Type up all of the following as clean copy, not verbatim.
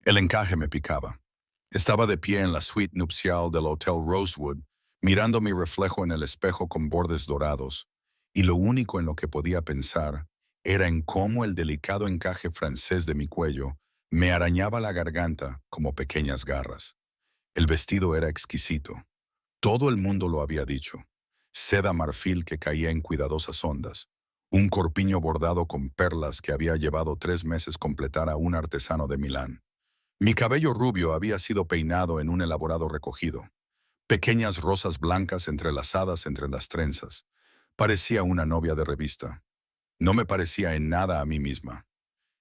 El encaje me picaba. Estaba de pie en la suite nupcial del Hotel Rosewood, mirando mi reflejo en el espejo con bordes dorados, y lo único en lo que podía pensar era en cómo el delicado encaje francés de mi cuello me arañaba la garganta como pequeñas garras. El vestido era exquisito. Todo el mundo lo había dicho. Seda marfil que caía en cuidadosas ondas. Un corpiño bordado con perlas que había llevado 3 meses completar a un artesano de Milán. Mi cabello rubio había sido peinado en un elaborado recogido. Pequeñas rosas blancas entrelazadas entre las trenzas. Parecía una novia de revista. No me parecía en nada a mí misma.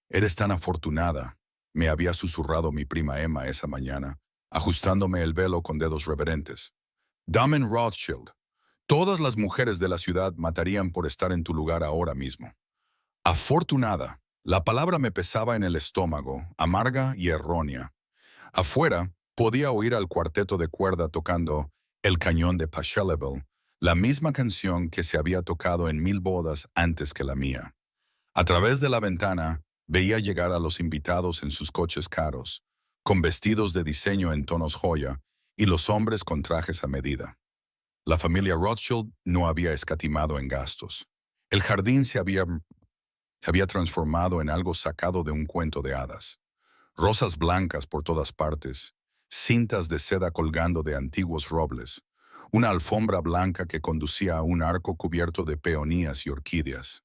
«Eres tan afortunada», me había susurrado mi prima Emma esa mañana, ajustándome el velo con dedos reverentes. «Damen Rothschild, todas las mujeres de la ciudad matarían por estar en tu lugar ahora mismo». Afortunada. La palabra me pesaba en el estómago, amarga y errónea. Afuera, podía oír al cuarteto de cuerda tocando El cañón de Pachelbel, la misma canción que se había tocado en 1000 bodas antes que la mía. A través de la ventana, veía llegar a los invitados en sus coches caros, con vestidos de diseño en tonos joya, y los hombres con trajes a medida. La familia Rothschild no había escatimado en gastos. El jardín se había transformado en algo sacado de un cuento de hadas. Rosas blancas por todas partes, cintas de seda colgando de antiguos robles, una alfombra blanca que conducía a un arco cubierto de peonías y orquídeas.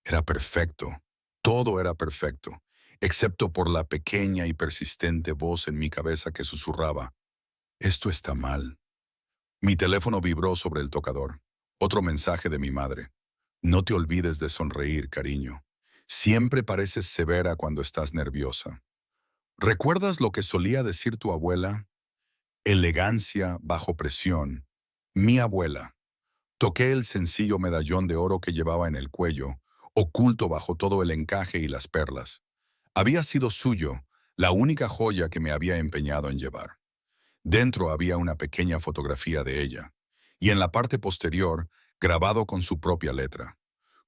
Era perfecto, todo era perfecto, excepto por la pequeña y persistente voz en mi cabeza que susurraba: «Esto está mal». Mi teléfono vibró sobre el tocador. Otro mensaje de mi madre. «No te olvides de sonreír, cariño. Siempre pareces severa cuando estás nerviosa». ¿Recuerdas lo que solía decir tu abuela? Elegancia bajo presión. Mi abuela. Toqué el sencillo medallón de oro que llevaba en el cuello, oculto bajo todo el encaje y las perlas. Había sido suyo, la única joya que me había empeñado en llevar. Dentro había una pequeña fotografía de ella, y en la parte posterior, grabado con su propia letra.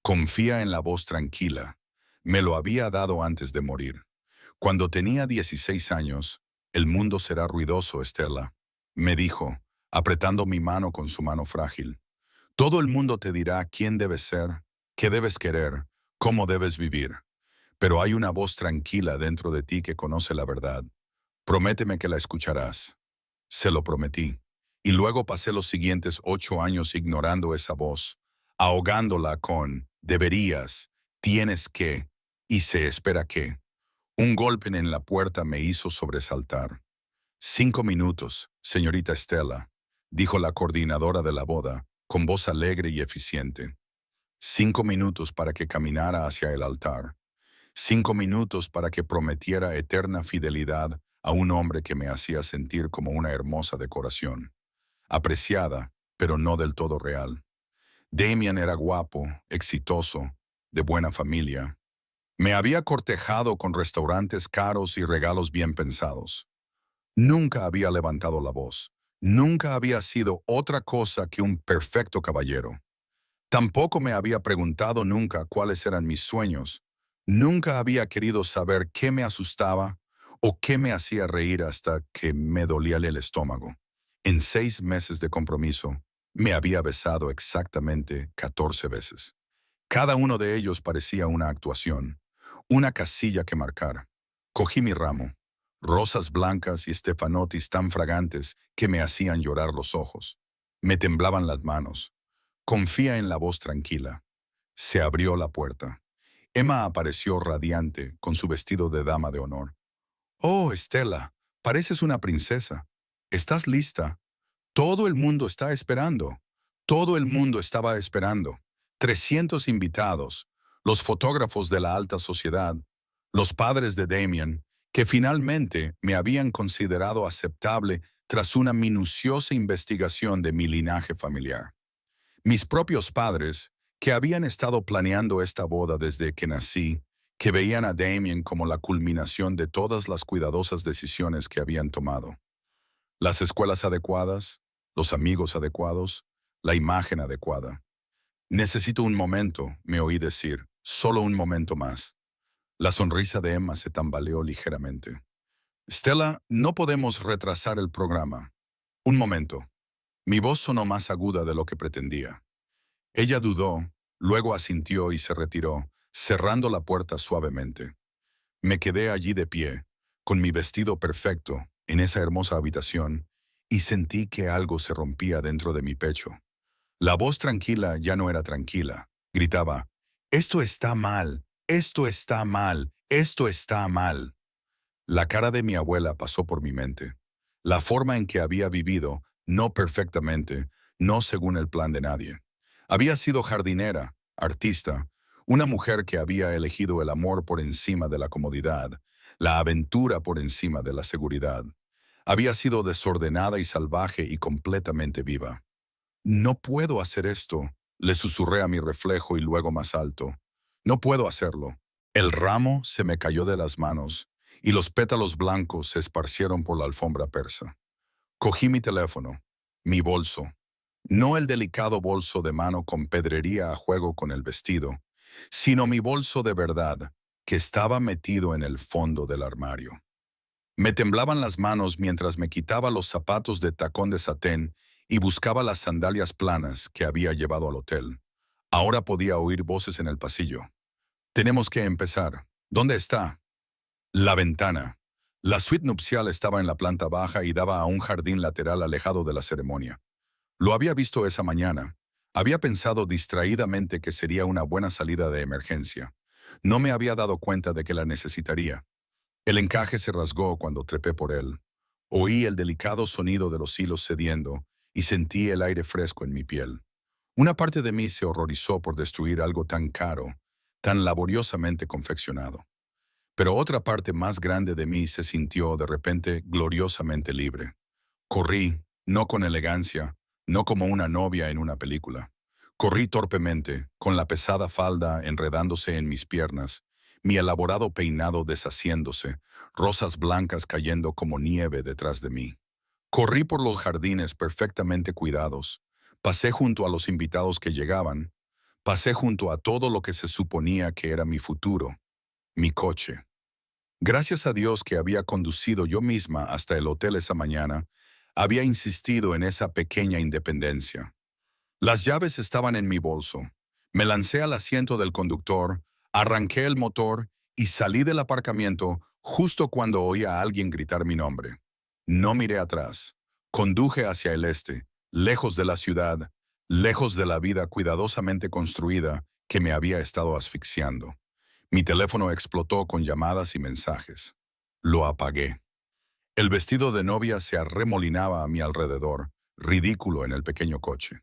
«Confía en la voz tranquila». Me lo había dado antes de morir. Cuando tenía 16 años, «El mundo será ruidoso, Estela», me dijo, apretando mi mano con su mano frágil. «Todo el mundo te dirá quién debes ser, qué debes querer, cómo debes vivir. Pero hay una voz tranquila dentro de ti que conoce la verdad. Prométeme que la escucharás». Se lo prometí. Y luego pasé los siguientes 8 años ignorando esa voz, ahogándola con «deberías», «tienes que» y «se espera que». Un golpe en la puerta me hizo sobresaltar. «5 minutos, señorita Estela», dijo la coordinadora de la boda, con voz alegre y eficiente. 5 minutos para que caminara hacia el altar. 5 minutos para que prometiera eterna fidelidad a un hombre que me hacía sentir como una hermosa decoración. Apreciada, pero no del todo real. Damien era guapo, exitoso, de buena familia. Me había cortejado con restaurantes caros y regalos bien pensados. Nunca había levantado la voz. Nunca había sido otra cosa que un perfecto caballero. Tampoco me había preguntado nunca cuáles eran mis sueños. Nunca había querido saber qué me asustaba o qué me hacía reír hasta que me dolía el estómago. En 6 meses de compromiso, me había besado exactamente 14 veces. Cada uno de ellos parecía una actuación, una casilla que marcar. Cogí mi ramo, rosas blancas y stefanotis tan fragantes que me hacían llorar los ojos. Me temblaban las manos. «Confía en la voz tranquila». Se abrió la puerta. Emma apareció radiante, con su vestido de dama de honor. «Oh, Estela, pareces una princesa. ¿Estás lista? Todo el mundo está esperando». Todo el mundo estaba esperando. 300 invitados, los fotógrafos de la alta sociedad, los padres de Damien, que finalmente me habían considerado aceptable tras una minuciosa investigación de mi linaje familiar. Mis propios padres, que habían estado planeando esta boda desde que nací, que veían a Damien como la culminación de todas las cuidadosas decisiones que habían tomado. Las escuelas adecuadas, los amigos adecuados, la imagen adecuada. «Necesito un momento», me oí decir, «solo un momento más». La sonrisa de Emma se tambaleó ligeramente. Stella, no podemos retrasar el programa. Un momento. Mi voz sonó más aguda de lo que pretendía. Ella dudó, luego asintió y se retiró, cerrando la puerta suavemente. Me quedé allí de pie, con mi vestido perfecto, en esa hermosa habitación, y sentí que algo se rompía dentro de mi pecho. La voz tranquila ya no era tranquila. Gritaba, «Esto está mal, esto está mal, esto está mal». La cara de mi abuela pasó por mi mente. La forma en que había vivido, no perfectamente, no según el plan de nadie. Había sido jardinera, artista, una mujer que había elegido el amor por encima de la comodidad, la aventura por encima de la seguridad. Había sido desordenada y salvaje y completamente viva. «No puedo hacer esto», le susurré a mi reflejo y luego más alto. «No puedo hacerlo». El ramo se me cayó de las manos y los pétalos blancos se esparcieron por la alfombra persa. Cogí mi teléfono, mi bolso, no el delicado bolso de mano con pedrería a juego con el vestido, sino mi bolso de verdad, que estaba metido en el fondo del armario. Me temblaban las manos mientras me quitaba los zapatos de tacón de satén y buscaba las sandalias planas que había llevado al hotel. Ahora podía oír voces en el pasillo. «Tenemos que empezar. ¿Dónde está?» La ventana. La suite nupcial estaba en la planta baja y daba a un jardín lateral alejado de la ceremonia. Lo había visto esa mañana. Había pensado distraídamente que sería una buena salida de emergencia. No me había dado cuenta de que la necesitaría. El encaje se rasgó cuando trepé por él. Oí el delicado sonido de los hilos cediendo y sentí el aire fresco en mi piel. Una parte de mí se horrorizó por destruir algo tan caro, tan laboriosamente confeccionado. Pero otra parte más grande de mí se sintió de repente gloriosamente libre. Corrí, no con elegancia, no como una novia en una película. Corrí torpemente, con la pesada falda enredándose en mis piernas, mi elaborado peinado deshaciéndose, rosas blancas cayendo como nieve detrás de mí. Corrí por los jardines perfectamente cuidados, pasé junto a los invitados que llegaban, pasé junto a todo lo que se suponía que era mi futuro, mi coche. Gracias a Dios que había conducido yo misma hasta el hotel esa mañana, había insistido en esa pequeña independencia. Las llaves estaban en mi bolso. Me lancé al asiento del conductor, arranqué el motor y salí del aparcamiento justo cuando oí a alguien gritar mi nombre. No miré atrás. Conduje hacia el este, lejos de la ciudad, lejos de la vida cuidadosamente construida que me había estado asfixiando. Mi teléfono explotó con llamadas y mensajes. Lo apagué. El vestido de novia se arremolinaba a mi alrededor, ridículo en el pequeño coche.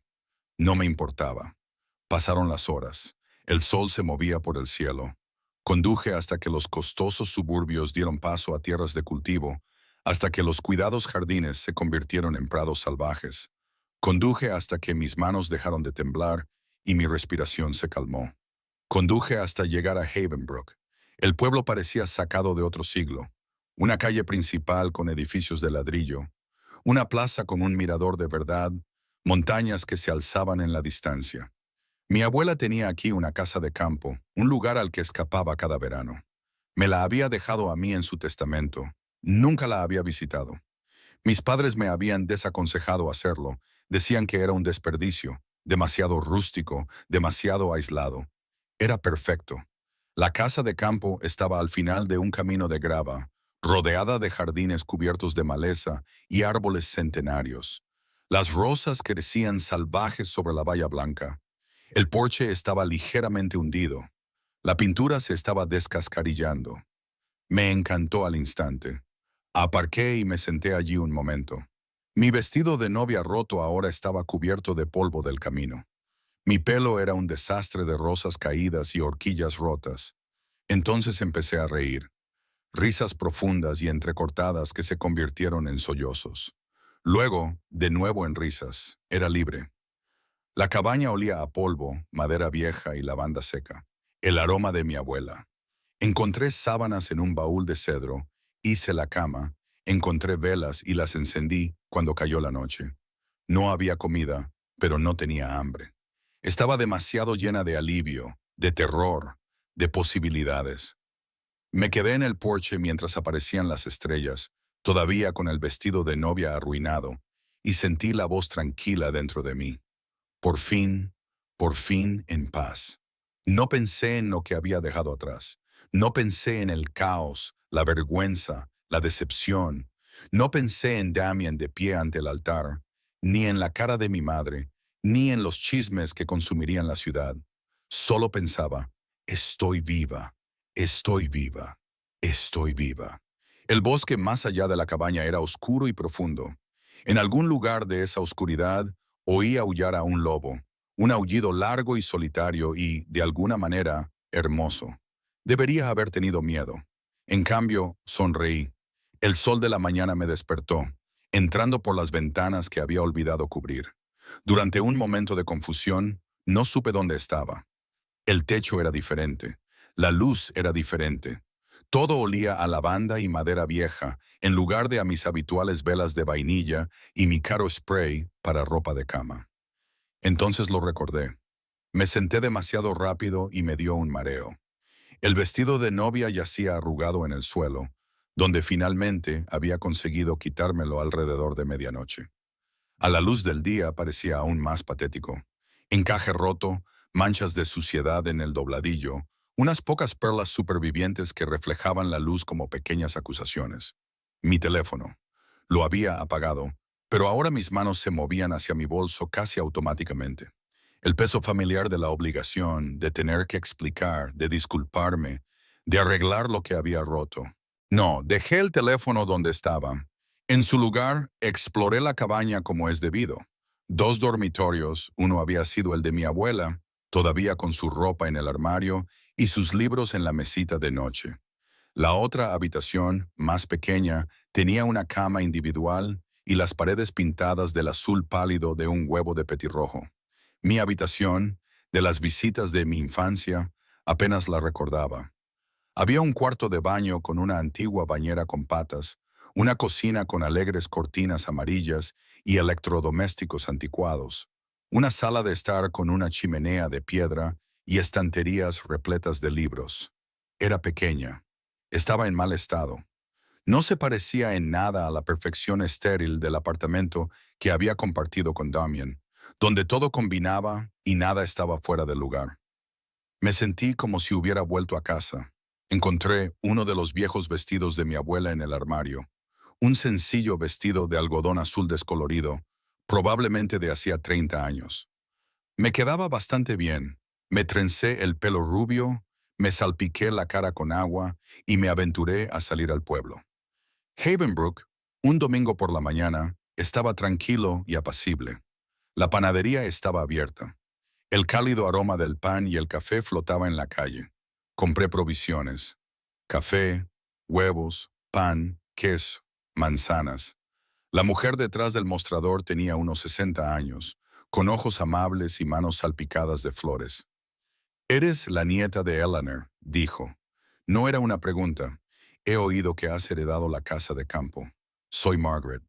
No me importaba. Pasaron las horas. El sol se movía por el cielo. Conduje hasta que los costosos suburbios dieron paso a tierras de cultivo, hasta que los cuidados jardines se convirtieron en prados salvajes. Conduje hasta que mis manos dejaron de temblar y mi respiración se calmó. Conduje hasta llegar a Havenbrook. El pueblo parecía sacado de otro siglo. Una calle principal con edificios de ladrillo, una plaza con un mirador de verdad, montañas que se alzaban en la distancia. Mi abuela tenía aquí una casa de campo, un lugar al que escapaba cada verano. Me la había dejado a mí en su testamento. Nunca la había visitado. Mis padres me habían desaconsejado hacerlo. Decían que era un desperdicio, demasiado rústico, demasiado aislado. Era perfecto. La casa de campo estaba al final de un camino de grava, rodeada de jardines cubiertos de maleza y árboles centenarios. Las rosas crecían salvajes sobre la valla blanca. El porche estaba ligeramente hundido. La pintura se estaba descascarillando. Me encantó al instante. Aparqué y me senté allí un momento. Mi vestido de novia roto ahora estaba cubierto de polvo del camino. Mi pelo era un desastre de rosas caídas y horquillas rotas. Entonces empecé a reír. Risas profundas y entrecortadas que se convirtieron en sollozos. Luego, de nuevo en risas, era libre. La cabaña olía a polvo, madera vieja y lavanda seca. El aroma de mi abuela. Encontré sábanas en un baúl de cedro, hice la cama, encontré velas y las encendí cuando cayó la noche. No había comida, pero no tenía hambre. Estaba demasiado llena de alivio, de terror, de posibilidades. Me quedé en el porche mientras aparecían las estrellas, todavía con el vestido de novia arruinado, y sentí la voz tranquila dentro de mí. Por fin en paz. No pensé en lo que había dejado atrás. No pensé en el caos, la vergüenza, la decepción. No pensé en Damien de pie ante el altar, ni en la cara de mi madre, ni en los chismes que consumirían la ciudad. Solo pensaba, estoy viva, estoy viva, estoy viva. El bosque más allá de la cabaña era oscuro y profundo. En algún lugar de esa oscuridad oí aullar a un lobo, un aullido largo y solitario y, de alguna manera, hermoso. Debería haber tenido miedo. En cambio, sonreí. El sol de la mañana me despertó, entrando por las ventanas que había olvidado cubrir. Durante un momento de confusión, no supe dónde estaba. El techo era diferente. La luz era diferente. Todo olía a lavanda y madera vieja, en lugar de a mis habituales velas de vainilla y mi caro spray para ropa de cama. Entonces lo recordé. Me senté demasiado rápido y me dio un mareo. El vestido de novia yacía arrugado en el suelo, donde finalmente había conseguido quitármelo alrededor de medianoche. A la luz del día parecía aún más patético. Encaje roto, manchas de suciedad en el dobladillo, unas pocas perlas supervivientes que reflejaban la luz como pequeñas acusaciones. Mi teléfono. Lo había apagado, pero ahora mis manos se movían hacia mi bolso casi automáticamente. El peso familiar de la obligación, de tener que explicar, de disculparme, de arreglar lo que había roto. No, dejé el teléfono donde estaba. En su lugar, exploré la cabaña como es debido. 2 dormitorios, uno había sido el de mi abuela, todavía con su ropa en el armario y sus libros en la mesita de noche. La otra habitación, más pequeña, tenía una cama individual y las paredes pintadas del azul pálido de un huevo de petirrojo. Mi habitación, de las visitas de mi infancia, apenas la recordaba. Había un cuarto de baño con una antigua bañera con patas, una cocina con alegres cortinas amarillas y electrodomésticos anticuados, una sala de estar con una chimenea de piedra y estanterías repletas de libros. Era pequeña. Estaba en mal estado. No se parecía en nada a la perfección estéril del apartamento que había compartido con Damien, donde todo combinaba y nada estaba fuera de lugar. Me sentí como si hubiera vuelto a casa. Encontré uno de los viejos vestidos de mi abuela en el armario, un sencillo vestido de algodón azul descolorido, probablemente de hacía 30 años. Me quedaba bastante bien. Me trencé el pelo rubio, me salpiqué la cara con agua y me aventuré a salir al pueblo. Havenbrook, un domingo por la mañana, estaba tranquilo y apacible. La panadería estaba abierta. El cálido aroma del pan y el café flotaba en la calle. Compré provisiones. Café, huevos, pan, queso, manzanas. La mujer detrás del mostrador tenía unos 60 años, con ojos amables y manos salpicadas de flores. «Eres la nieta de Eleanor», dijo. No era una pregunta. He oído que has heredado la casa de campo. Soy Margaret.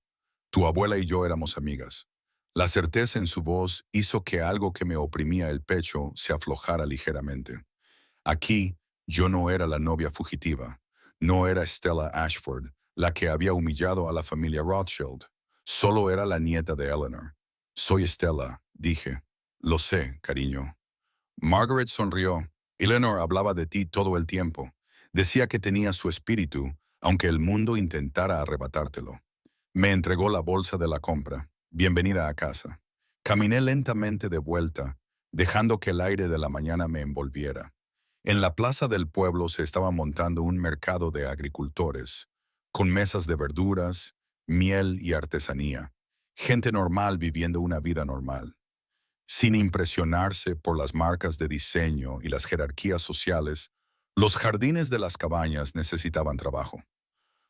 Tu abuela y yo éramos amigas. La certeza en su voz hizo que algo que me oprimía el pecho se aflojara ligeramente. Aquí, yo no era la novia fugitiva. No era Stella Ashford, la que había humillado a la familia Rothschild. Solo era la nieta de Eleanor. Soy Stella, dije. Lo sé, cariño. Margaret sonrió. Eleanor hablaba de ti todo el tiempo. Decía que tenías su espíritu, aunque el mundo intentara arrebatártelo. Me entregó la bolsa de la compra. Bienvenida a casa. Caminé lentamente de vuelta, dejando que el aire de la mañana me envolviera. En la plaza del pueblo se estaba montando un mercado de agricultores, con mesas de verduras, miel y artesanía. Gente normal viviendo una vida normal. Sin impresionarse por las marcas de diseño y las jerarquías sociales, los jardines de las cabañas necesitaban trabajo.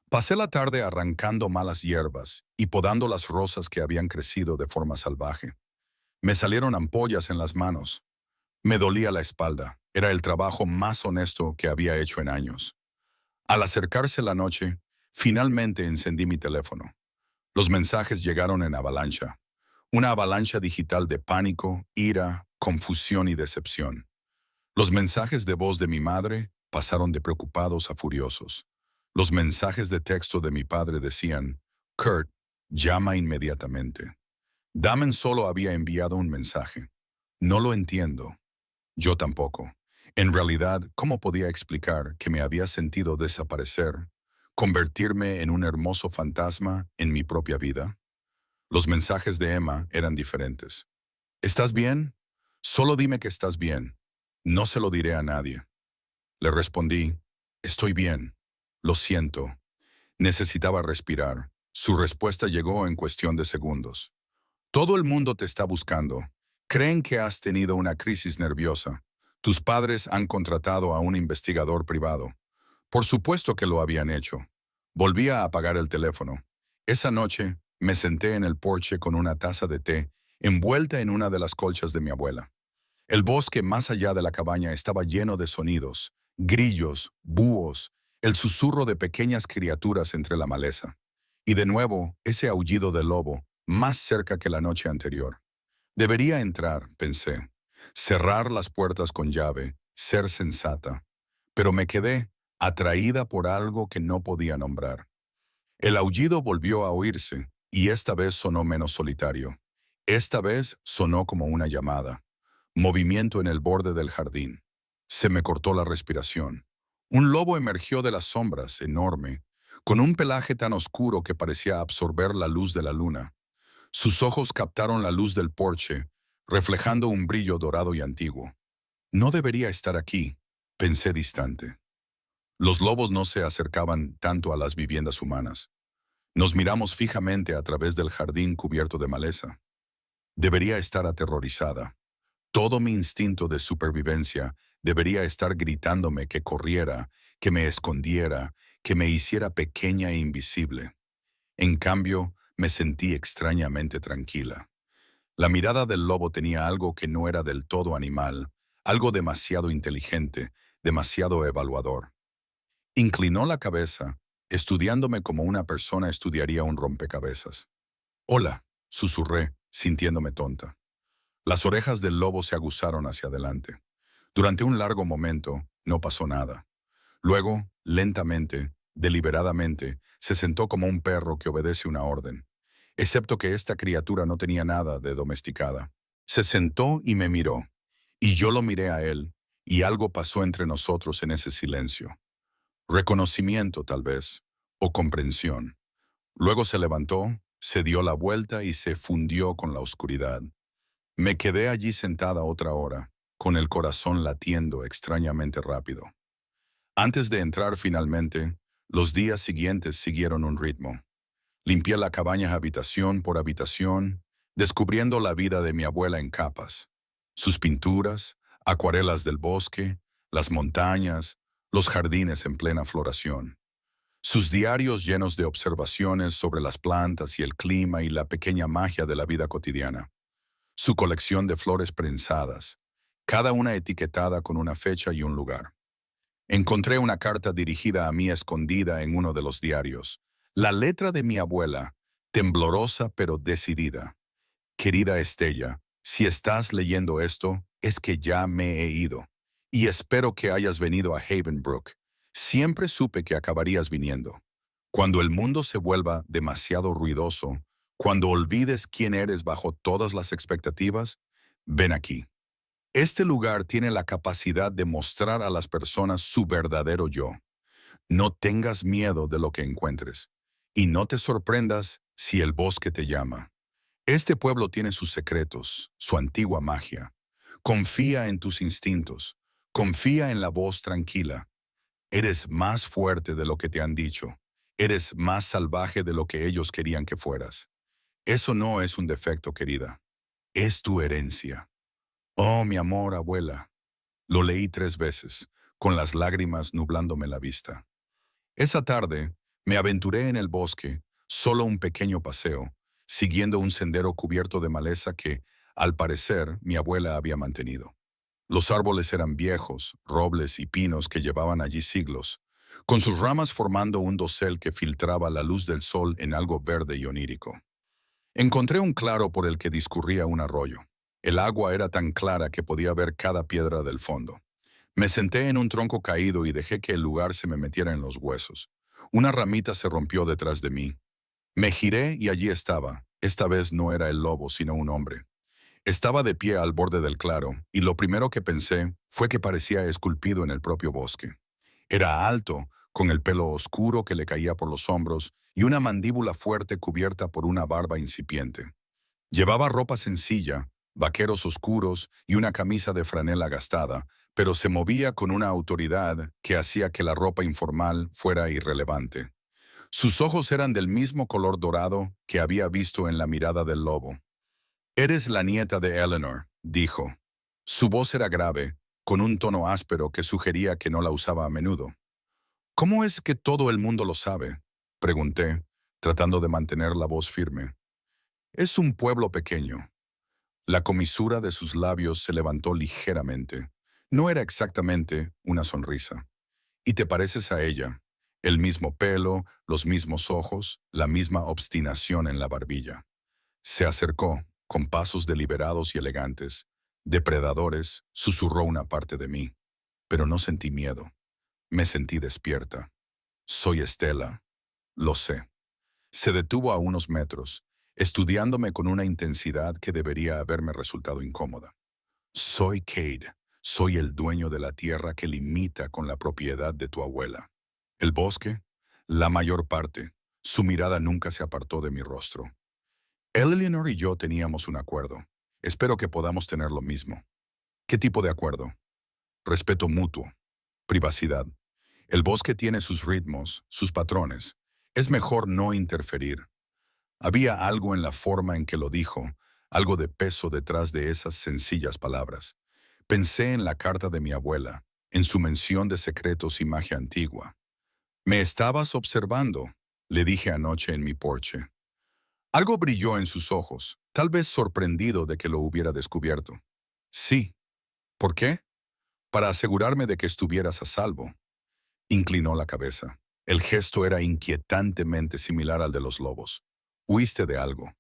Pasé la tarde arrancando malas hierbas y podando las rosas que habían crecido de forma salvaje. Me salieron ampollas en las manos. Me dolía la espalda. Era el trabajo más honesto que había hecho en años. Al acercarse la noche, finalmente encendí mi teléfono. Los mensajes llegaron en avalancha. Una avalancha digital de pánico, ira, confusión y decepción. Los mensajes de voz de mi madre pasaron de preocupados a furiosos. Los mensajes de texto de mi padre decían, Kurt, llama inmediatamente. Damen solo había enviado un mensaje. No lo entiendo. Yo tampoco. En realidad, ¿cómo podía explicar que me había sentido desaparecer, convertirme en un hermoso fantasma en mi propia vida? Los mensajes de Emma eran diferentes. ¿Estás bien? Solo dime que estás bien. No se lo diré a nadie. Le respondí, estoy bien. Lo siento. Necesitaba respirar. Su respuesta llegó en cuestión de segundos. Todo el mundo te está buscando. Creen que has tenido una crisis nerviosa. Tus padres han contratado a un investigador privado. Por supuesto que lo habían hecho. Volví a apagar el teléfono. Esa noche me senté en el porche con una taza de té, envuelta en una de las colchas de mi abuela. El bosque más allá de la cabaña estaba lleno de sonidos, grillos, búhos, el susurro de pequeñas criaturas entre la maleza. Y de nuevo, ese aullido del lobo, más cerca que la noche anterior. Debería entrar, pensé. Cerrar las puertas con llave, ser sensata. Pero me quedé, atraída por algo que no podía nombrar. El aullido volvió a oírse, y esta vez sonó menos solitario. Esta vez sonó como una llamada. Movimiento en el borde del jardín. Se me cortó la respiración. Un lobo emergió de las sombras, enorme, con un pelaje tan oscuro que parecía absorber la luz de la luna. Sus ojos captaron la luz del porche, reflejando un brillo dorado y antiguo. No debería estar aquí, pensé distante. Los lobos no se acercaban tanto a las viviendas humanas. Nos miramos fijamente a través del jardín cubierto de maleza. Debería estar aterrorizada. Todo mi instinto de supervivencia debería estar gritándome que corriera, que me escondiera, que me hiciera pequeña e invisible. En cambio, me sentí extrañamente tranquila. La mirada del lobo tenía algo que no era del todo animal, algo demasiado inteligente, demasiado evaluador. Inclinó la cabeza, estudiándome como una persona estudiaría un rompecabezas. Hola, susurré, sintiéndome tonta. Las orejas del lobo se aguzaron hacia adelante. Durante un largo momento, no pasó nada. Luego, lentamente, deliberadamente, se sentó como un perro que obedece una orden. Excepto que esta criatura no tenía nada de domesticada. Se sentó y me miró. Y yo lo miré a él, y algo pasó entre nosotros en ese silencio. Reconocimiento, tal vez, o comprensión. Luego se levantó, se dio la vuelta y se fundió con la oscuridad. Me quedé allí sentada otra hora, con el corazón latiendo extrañamente rápido. Antes de entrar finalmente, los días siguientes siguieron un ritmo. Limpié la cabaña habitación por habitación, descubriendo la vida de mi abuela en capas. Sus pinturas, acuarelas del bosque, las montañas, los jardines en plena floración. Sus diarios llenos de observaciones sobre las plantas y el clima y la pequeña magia de la vida cotidiana. Su colección de flores prensadas, cada una etiquetada con una fecha y un lugar. Encontré una carta dirigida a mí escondida en uno de los diarios. La letra de mi abuela, temblorosa pero decidida. Querida Estella, si estás leyendo esto, es que ya me he ido. Y espero que hayas venido a Havenbrook. Siempre supe que acabarías viniendo. Cuando el mundo se vuelva demasiado ruidoso, cuando olvides quién eres bajo todas las expectativas, ven aquí. Este lugar tiene la capacidad de mostrar a las personas su verdadero yo. No tengas miedo de lo que encuentres. Y no te sorprendas si el bosque te llama. Este pueblo tiene sus secretos, su antigua magia. Confía en tus instintos. Confía en la voz tranquila. Eres más fuerte de lo que te han dicho. Eres más salvaje de lo que ellos querían que fueras. Eso no es un defecto, querida. Es tu herencia. Oh, mi amor, abuela. Lo leí 3 veces, con las lágrimas nublándome la vista. Esa tarde, me aventuré en el bosque, solo un pequeño paseo, siguiendo un sendero cubierto de maleza que, al parecer, mi abuela había mantenido. Los árboles eran viejos, robles y pinos que llevaban allí siglos, con sus ramas formando un dosel que filtraba la luz del sol en algo verde y onírico. Encontré un claro por el que discurría un arroyo. El agua era tan clara que podía ver cada piedra del fondo. Me senté en un tronco caído y dejé que el lugar se me metiera en los huesos. Una ramita se rompió detrás de mí. Me giré y allí estaba. Esta vez no era el lobo, sino un hombre. Estaba de pie al borde del claro, y lo primero que pensé fue que parecía esculpido en el propio bosque. Era alto, con el pelo oscuro que le caía por los hombros y una mandíbula fuerte cubierta por una barba incipiente. Llevaba ropa sencilla, vaqueros oscuros y una camisa de franela gastada, pero se movía con una autoridad que hacía que la ropa informal fuera irrelevante. Sus ojos eran del mismo color dorado que había visto en la mirada del lobo. «Eres la nieta de Eleanor», dijo. Su voz era grave, con un tono áspero que sugería que no la usaba a menudo. «¿Cómo es que todo el mundo lo sabe?», pregunté, tratando de mantener la voz firme. «Es un pueblo pequeño». La comisura de sus labios se levantó ligeramente. No era exactamente una sonrisa. «Y te pareces a ella. El mismo pelo, los mismos ojos, la misma obstinación en la barbilla». Se acercó, con pasos deliberados y elegantes. «Depredadores», susurró una parte de mí. Pero no sentí miedo. Me sentí despierta. «Soy Estela. Lo sé». Se detuvo a unos metros, estudiándome con una intensidad que debería haberme resultado incómoda. «Soy Cade. Soy el dueño de la tierra que limita con la propiedad de tu abuela. El bosque, la mayor parte». Su mirada nunca se apartó de mi rostro. «Eleanor y yo teníamos un acuerdo. Espero que podamos tener lo mismo». «¿Qué tipo de acuerdo?» «Respeto mutuo. Privacidad. El bosque tiene sus ritmos, sus patrones. Es mejor no interferir». Había algo en la forma en que lo dijo, algo de peso detrás de esas sencillas palabras. Pensé en la carta de mi abuela, en su mención de secretos y magia antigua. «Me estabas observando», le dije anoche en mi porche. Algo brilló en sus ojos, tal vez sorprendido de que lo hubiera descubierto. «Sí». «¿Por qué?» «Para asegurarme de que estuvieras a salvo». Inclinó la cabeza. El gesto era inquietantemente similar al de los lobos. «Huiste de algo.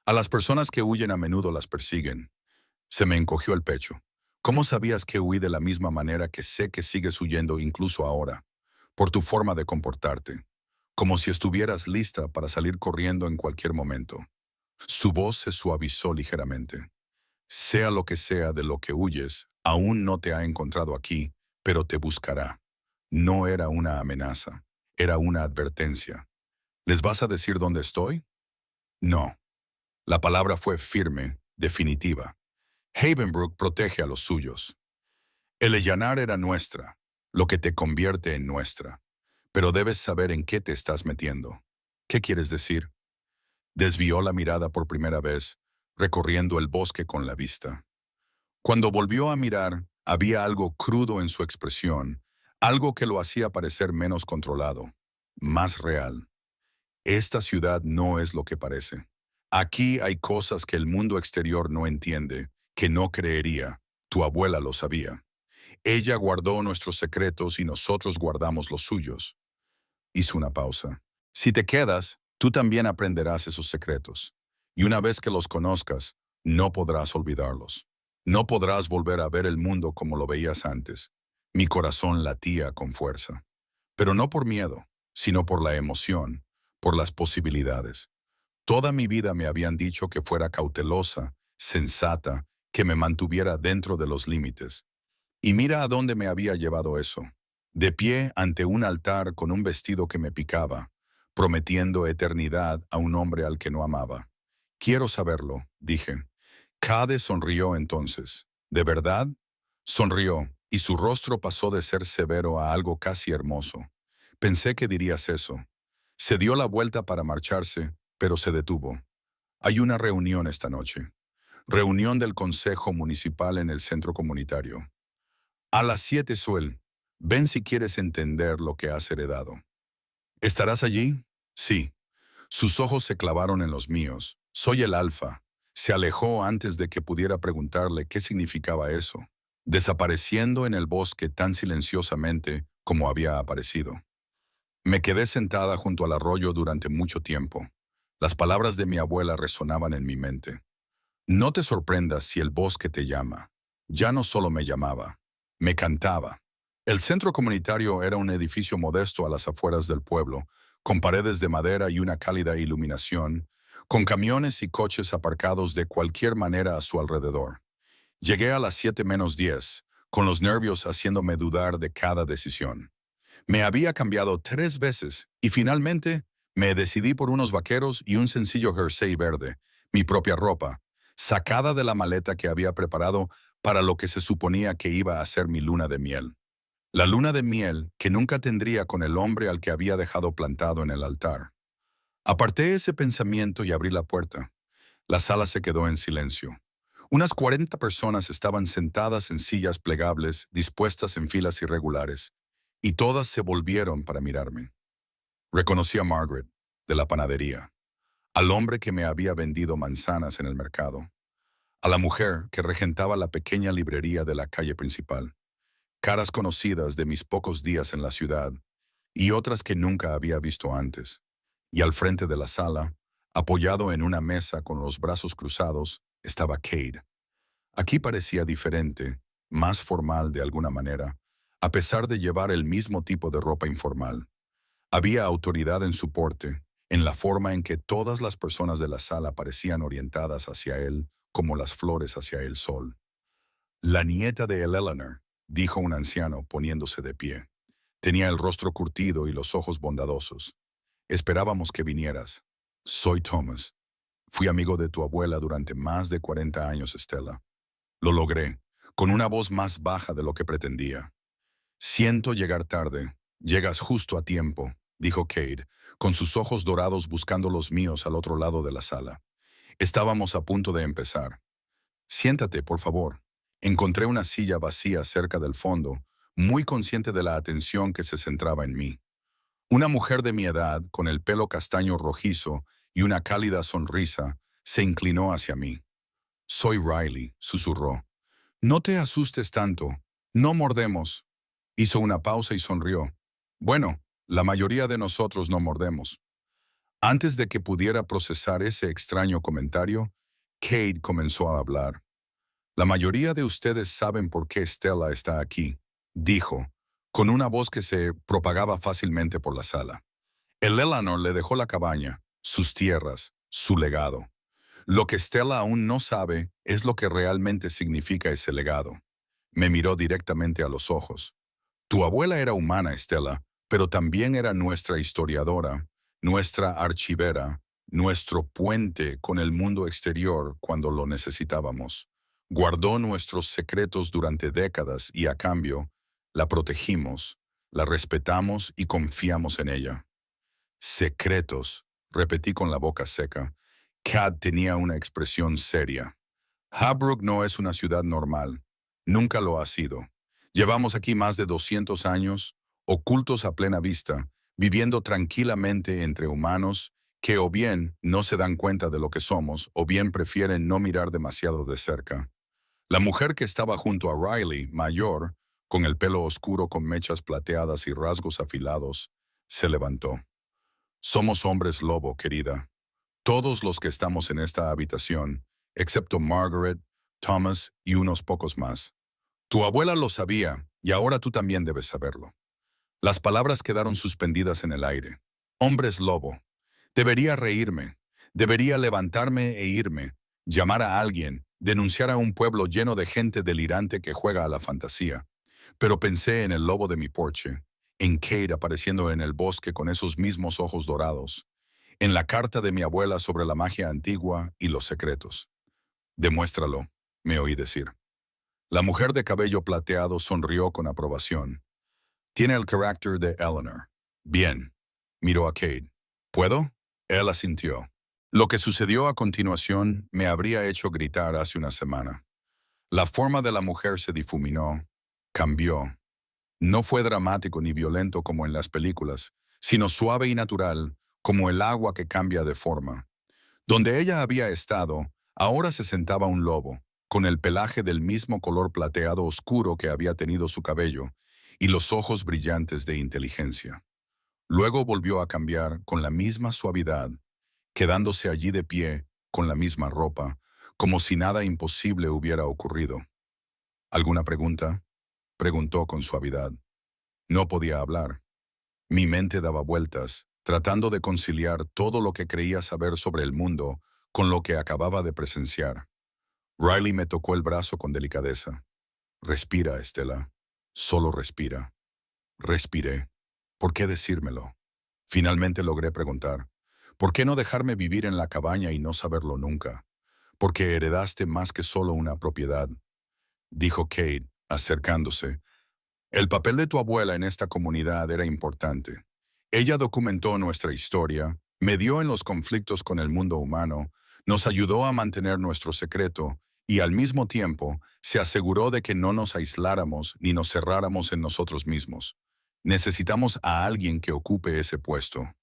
A las personas que huyen a menudo las persiguen». Se me encogió el pecho. «¿Cómo sabías que huí de la misma manera que sé que sigues huyendo incluso ahora? Por tu forma de comportarte. Como si estuvieras lista para salir corriendo en cualquier momento». Su voz se suavizó ligeramente. «Sea lo que sea de lo que huyes, aún no te ha encontrado aquí, pero te buscará». No era una amenaza, era una advertencia. «¿Les vas a decir dónde estoy?» «No». La palabra fue firme, definitiva. «Havenbrook protege a los suyos. El allanar era nuestra, lo que te convierte en nuestra. Pero debes saber en qué te estás metiendo». «¿Qué quieres decir?» Desvió la mirada por primera vez, recorriendo el bosque con la vista. Cuando volvió a mirar, había algo crudo en su expresión, algo que lo hacía parecer menos controlado, más real. «Esta ciudad no es lo que parece. Aquí hay cosas que el mundo exterior no entiende, que no creería. Tu abuela lo sabía. Ella guardó nuestros secretos y nosotros guardamos los suyos». Hizo una pausa. «Si te quedas, tú también aprenderás esos secretos. Y una vez que los conozcas, no podrás olvidarlos. No podrás volver a ver el mundo como lo veías antes». Mi corazón latía con fuerza. Pero no por miedo, sino por la emoción, por las posibilidades. Toda mi vida me habían dicho que fuera cautelosa, sensata, que me mantuviera dentro de los límites. Y mira a dónde me había llevado eso. De pie ante un altar con un vestido que me picaba, prometiendo eternidad a un hombre al que no amaba. «Quiero saberlo», dije. Cade sonrió entonces. «¿De verdad?» Sonrió, y su rostro pasó de ser severo a algo casi hermoso. «Pensé que dirías eso». Se dio la vuelta para marcharse, pero se detuvo. «Hay una reunión esta noche. Reunión del Consejo Municipal en el centro comunitario. A las 7 suel. Ven si quieres entender lo que has heredado». «¿Estarás allí?» «Sí». Sus ojos se clavaron en los míos. «Soy el Alfa». Se alejó antes de que pudiera preguntarle qué significaba eso, desapareciendo en el bosque tan silenciosamente como había aparecido. Me quedé sentada junto al arroyo durante mucho tiempo. Las palabras de mi abuela resonaban en mi mente. «No te sorprendas si el bosque te llama». Ya no solo me llamaba, me cantaba. El centro comunitario era un edificio modesto a las afueras del pueblo, con paredes de madera y una cálida iluminación, con camiones y coches aparcados de cualquier manera a su alrededor. Llegué a las 7 menos 10, con los nervios haciéndome dudar de cada decisión. Me había cambiado 3 veces y finalmente me decidí por unos vaqueros y un sencillo jersey verde, mi propia ropa, sacada de la maleta que había preparado para lo que se suponía que iba a ser mi luna de miel. La luna de miel que nunca tendría con el hombre al que había dejado plantado en el altar. Aparté ese pensamiento y abrí la puerta. La sala se quedó en silencio. Unas 40 personas estaban sentadas en sillas plegables, dispuestas en filas irregulares, y todas se volvieron para mirarme. Reconocí a Margaret, de la panadería, al hombre que me había vendido manzanas en el mercado, a la mujer que regentaba la pequeña librería de la calle principal, caras conocidas de mis pocos días en la ciudad y otras que nunca había visto antes. Y al frente de la sala, apoyado en una mesa con los brazos cruzados, estaba Cade. Aquí parecía diferente, más formal de alguna manera, a pesar de llevar el mismo tipo de ropa informal. Había autoridad en su porte, en la forma en que todas las personas de la sala parecían orientadas hacia él como las flores hacia el sol. La nieta de Eleanor, dijo un anciano poniéndose de pie. Tenía el rostro curtido y los ojos bondadosos. Esperábamos que vinieras. Soy Thomas. Fui amigo de tu abuela durante más de 40 años, Stella. Lo logré, con una voz más baja de lo que pretendía. Siento llegar tarde. Llegas justo a tiempo, dijo Cade, con sus ojos dorados buscando los míos al otro lado de la sala. Estábamos a punto de empezar. Siéntate, por favor. Encontré una silla vacía cerca del fondo, muy consciente de la atención que se centraba en mí. Una mujer de mi edad, con el pelo castaño rojizo y una cálida sonrisa, se inclinó hacia mí. Soy Riley, susurró. No te asustes tanto. No mordemos. Hizo una pausa y sonrió. Bueno, la mayoría de nosotros no mordemos. Antes de que pudiera procesar ese extraño comentario, Kate comenzó a hablar. La mayoría de ustedes saben por qué Stella está aquí, dijo, con una voz que se propagaba fácilmente por la sala. El Eleanor le dejó la cabaña, sus tierras, su legado. Lo que Stella aún no sabe es lo que realmente significa ese legado. Me miró directamente a los ojos. Tu abuela era humana, Stella, pero también era nuestra historiadora, nuestra archivera, nuestro puente con el mundo exterior cuando lo necesitábamos. Guardó nuestros secretos durante décadas y a cambio, la protegimos, la respetamos y confiamos en ella. Secretos, repetí con la boca seca. Kat tenía una expresión seria. Habrook no es una ciudad normal. Nunca lo ha sido. Llevamos aquí más de 200 años, ocultos a plena vista, viviendo tranquilamente entre humanos que o bien no se dan cuenta de lo que somos o bien prefieren no mirar demasiado de cerca. La mujer que estaba junto a Riley, mayor, con el pelo oscuro con mechas plateadas y rasgos afilados, se levantó. Somos hombres lobo, querida. Todos los que estamos en esta habitación, excepto Margaret, Thomas y unos pocos más. Tu abuela lo sabía y ahora tú también debes saberlo. Las palabras quedaron suspendidas en el aire. Hombres lobo. Debería reírme. Debería levantarme e irme. Llamar a alguien. Denunciar a un pueblo lleno de gente delirante que juega a la fantasía. Pero pensé en el lobo de mi porche, en Kate apareciendo en el bosque con esos mismos ojos dorados, en la carta de mi abuela sobre la magia antigua y los secretos. Demuéstralo, me oí decir. La mujer de cabello plateado sonrió con aprobación. Tiene el carácter de Eleanor. Bien. Miró a Cade. ¿Puedo? Él asintió. Lo que sucedió a continuación me habría hecho gritar hace una semana. La forma de la mujer se difuminó, cambió. No fue dramático ni violento como en las películas, sino suave y natural, como el agua que cambia de forma. Donde ella había estado, ahora se sentaba un lobo, con el pelaje del mismo color plateado oscuro que había tenido su cabello, y los ojos brillantes de inteligencia. Luego volvió a cambiar con la misma suavidad, quedándose allí de pie, con la misma ropa, como si nada imposible hubiera ocurrido. ¿Alguna pregunta? Preguntó con suavidad. No podía hablar. Mi mente daba vueltas, tratando de conciliar todo lo que creía saber sobre el mundo con lo que acababa de presenciar. Riley me tocó el brazo con delicadeza. Respira, Estela. Solo respira. Respiré. ¿Por qué decírmelo? Finalmente logré preguntar. ¿Por qué no dejarme vivir en la cabaña y no saberlo nunca? Porque heredaste más que solo una propiedad, dijo Kate, acercándose. El papel de tu abuela en esta comunidad era importante. Ella documentó nuestra historia, medió en los conflictos con el mundo humano, nos ayudó a mantener nuestro secreto y al mismo tiempo se aseguró de que no nos aisláramos ni nos cerráramos en nosotros mismos. Necesitamos a alguien que ocupe ese puesto.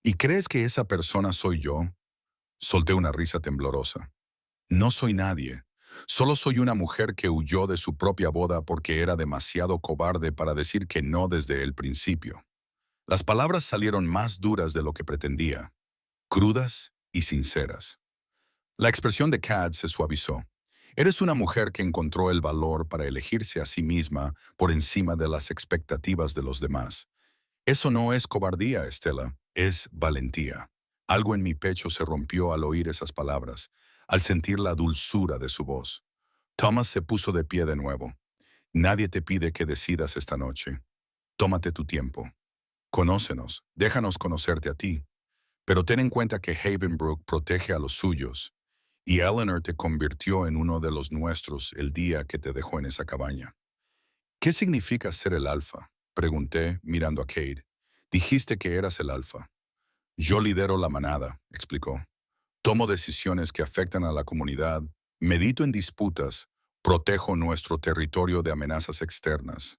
¿Y crees que esa persona soy yo? Solté una risa temblorosa. No soy nadie. Solo soy una mujer que huyó de su propia boda porque era demasiado cobarde para decir que no desde el principio. Las palabras salieron más duras de lo que pretendía, crudas y sinceras. La expresión de Kat se suavizó. Eres una mujer que encontró el valor para elegirse a sí misma por encima de las expectativas de los demás. Eso no es cobardía, Estela, es valentía. Algo en mi pecho se rompió al oír esas palabras, al sentir la dulzura de su voz. Thomas se puso de pie de nuevo. Nadie te pide que decidas esta noche. Tómate tu tiempo. Conócenos, déjanos conocerte a ti. Pero ten en cuenta que Havenbrook protege a los suyos, y Eleanor te convirtió en uno de los nuestros el día que te dejó en esa cabaña. ¿Qué significa ser el alfa? Pregunté, mirando a Kate. Dijiste que eras el alfa. Yo lidero la manada, explicó. Tomo decisiones que afectan a la comunidad, medito en disputas, protejo nuestro territorio de amenazas externas.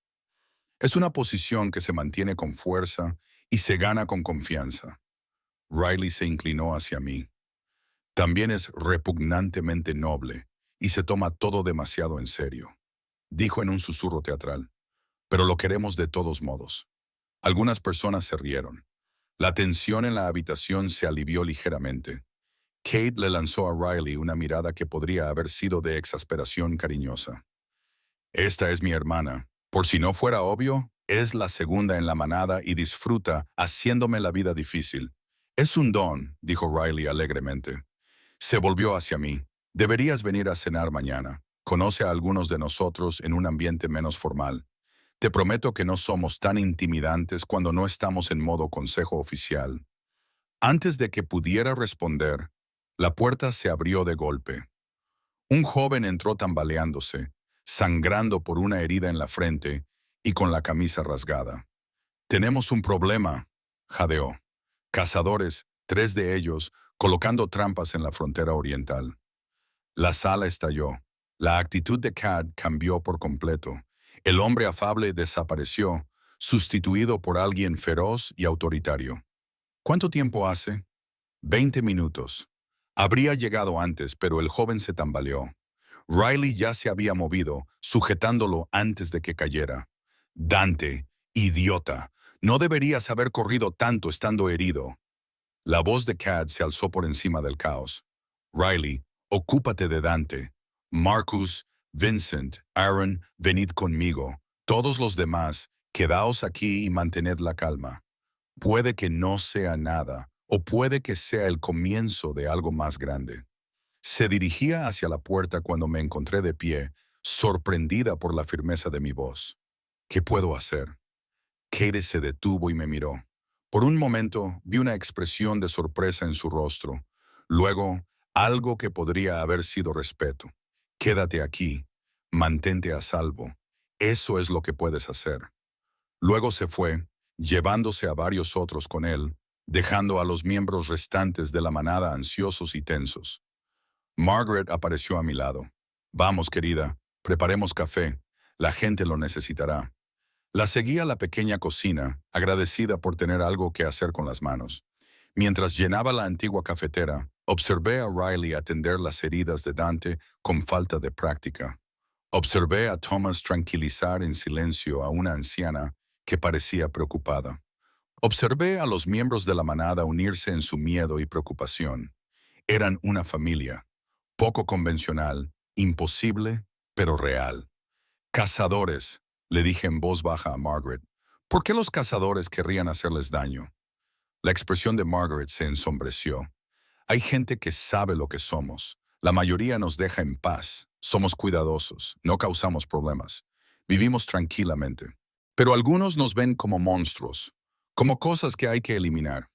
Es una posición que se mantiene con fuerza y se gana con confianza. Riley se inclinó hacia mí. También es repugnantemente noble y se toma todo demasiado en serio, dijo en un susurro teatral. Pero lo queremos de todos modos. Algunas personas se rieron. La tensión en la habitación se alivió ligeramente. Kate le lanzó a Riley una mirada que podría haber sido de exasperación cariñosa. Esta es mi hermana. Por si no fuera obvio, es la segunda en la manada y disfruta haciéndome la vida difícil. Es un don, dijo Riley alegremente. Se volvió hacia mí. Deberías venir a cenar mañana. Conoce a algunos de nosotros en un ambiente menos formal. Te prometo que no somos tan intimidantes cuando no estamos en modo consejo oficial. Antes de que pudiera responder, la puerta se abrió de golpe. Un joven entró tambaleándose, sangrando por una herida en la frente y con la camisa rasgada. Tenemos un problema, jadeó. Cazadores, 3 de ellos, colocando trampas en la frontera oriental. La sala estalló. La actitud de Kat cambió por completo. El hombre afable desapareció, sustituido por alguien feroz y autoritario. ¿Cuánto tiempo hace? 20 minutos. Habría llegado antes, pero el joven se tambaleó. Riley ya se había movido, sujetándolo antes de que cayera. Dante, idiota, no deberías haber corrido tanto estando herido. La voz de Kat se alzó por encima del caos. Riley, ocúpate de Dante. Marcus, Vincent, Aaron, venid conmigo. Todos los demás, quedaos aquí y mantened la calma. Puede que no sea nada, o puede que sea el comienzo de algo más grande. Se dirigía hacia la puerta cuando me encontré de pie, sorprendida por la firmeza de mi voz. ¿Qué puedo hacer? Kate se detuvo y me miró. Por un momento vi una expresión de sorpresa en su rostro. Luego, algo que podría haber sido respeto. Quédate aquí. Mantente a salvo. Eso es lo que puedes hacer. Luego se fue, llevándose a varios otros con él, dejando a los miembros restantes de la manada ansiosos y tensos. Margaret apareció a mi lado. Vamos, querida, preparemos café. La gente lo necesitará. La seguí a la pequeña cocina, agradecida por tener algo que hacer con las manos. Mientras llenaba la antigua cafetera, observé a Riley atender las heridas de Dante con falta de práctica. Observé a Thomas tranquilizar en silencio a una anciana que parecía preocupada. Observé a los miembros de la manada unirse en su miedo y preocupación. Eran una familia, poco convencional, imposible, pero real. Cazadores, le dije en voz baja a Margaret, ¿Por qué los cazadores querrían hacerles daño? La expresión de Margaret se ensombreció. Hay gente que sabe lo que somos. La mayoría nos deja en paz. Somos cuidadosos, no causamos problemas. Vivimos tranquilamente. Pero algunos nos ven como monstruos, como cosas que hay que eliminar.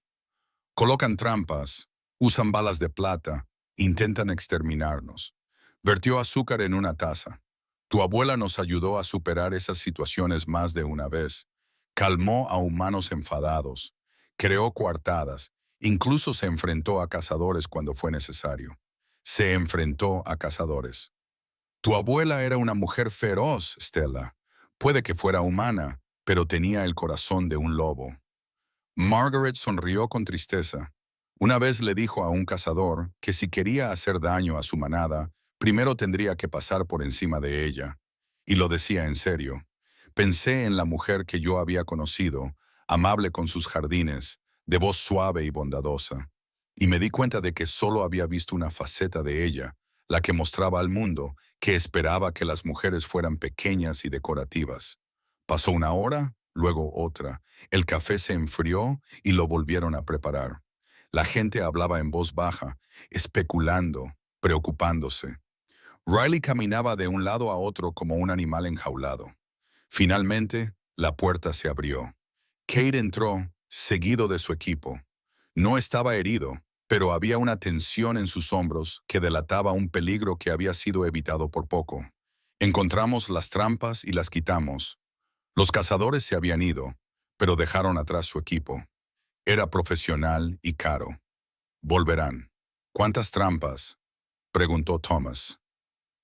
Colocan trampas, usan balas de plata, intentan exterminarnos. Vertió azúcar en una taza. Tu abuela nos ayudó a superar esas situaciones más de una vez. Calmó a humanos enfadados. Creó coartadas. Incluso se enfrentó a cazadores cuando fue necesario. Se enfrentó a cazadores. Tu abuela era una mujer feroz, Stella. Puede que fuera humana, pero tenía el corazón de un lobo. Margaret sonrió con tristeza. Una vez le dijo a un cazador que si quería hacer daño a su manada, primero tendría que pasar por encima de ella. Y lo decía en serio. Pensé en la mujer que yo había conocido, amable con sus jardines, de voz suave y bondadosa. Y me di cuenta de que solo había visto una faceta de ella, la que mostraba al mundo que esperaba que las mujeres fueran pequeñas y decorativas. Pasó una hora, luego otra. El café se enfrió y lo volvieron a preparar. La gente hablaba en voz baja, especulando, preocupándose. Riley caminaba de un lado a otro como un animal enjaulado. Finalmente, la puerta se abrió. Kate entró, seguido de su equipo. No estaba herido, pero había una tensión en sus hombros que delataba un peligro que había sido evitado por poco. Encontramos las trampas y las quitamos. Los cazadores se habían ido, pero dejaron atrás su equipo. Era profesional y caro. Volverán. ¿Cuántas trampas? Preguntó Thomas.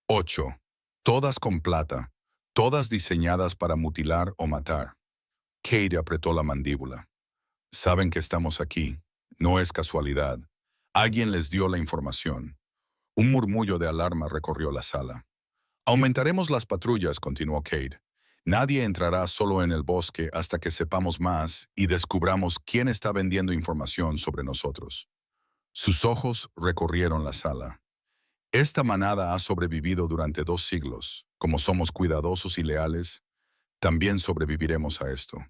8. Todas con plata, todas diseñadas para mutilar o matar. Kate apretó la mandíbula. Saben que estamos aquí. No es casualidad. Alguien les dio la información. Un murmullo de alarma recorrió la sala. Aumentaremos las patrullas, continuó Kate. Nadie entrará solo en el bosque hasta que sepamos más y descubramos quién está vendiendo información sobre nosotros. Sus ojos recorrieron la sala. Esta manada ha sobrevivido durante 2 siglos. Como somos cuidadosos y leales, también sobreviviremos a esto.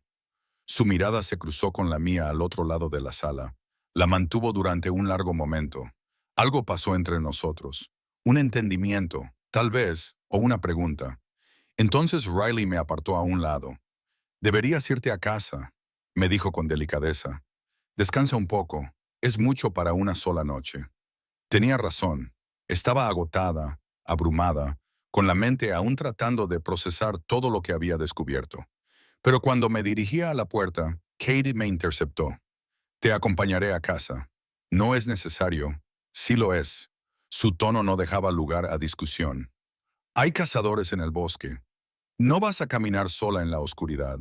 Su mirada se cruzó con la mía al otro lado de la sala. La mantuvo durante un largo momento. Algo pasó entre nosotros. Un entendimiento, tal vez, o una pregunta. Entonces Riley me apartó a un lado. «Deberías irte a casa», me dijo con delicadeza. «Descansa un poco. Es mucho para una sola noche». Tenía razón. Estaba agotada, abrumada, con la mente aún tratando de procesar todo lo que había descubierto. Pero cuando me dirigía a la puerta, Katie me interceptó. «Te acompañaré a casa». «No es necesario». «Sí lo es». Su tono no dejaba lugar a discusión. «Hay cazadores en el bosque. No vas a caminar sola en la oscuridad».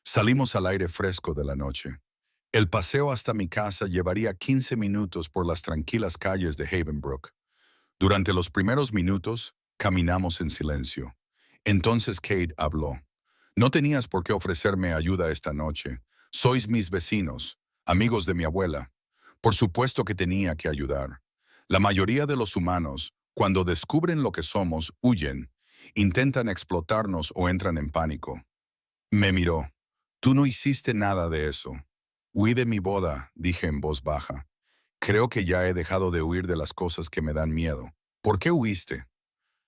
Salimos al aire fresco de la noche. El paseo hasta mi casa llevaría 15 minutos por las tranquilas calles de Havenbrook. Durante los primeros minutos, caminamos en silencio. Entonces Kate habló. «No tenías por qué ofrecerme ayuda esta noche. Sois mis vecinos, amigos de mi abuela. Por supuesto que tenía que ayudar. La mayoría de los humanos, cuando descubren lo que somos, huyen, intentan explotarnos o entran en pánico». Me miró. «Tú no hiciste nada de eso». «Huí de mi boda», dije en voz baja. «Creo que ya he dejado de huir de las cosas que me dan miedo». «¿Por qué huiste?»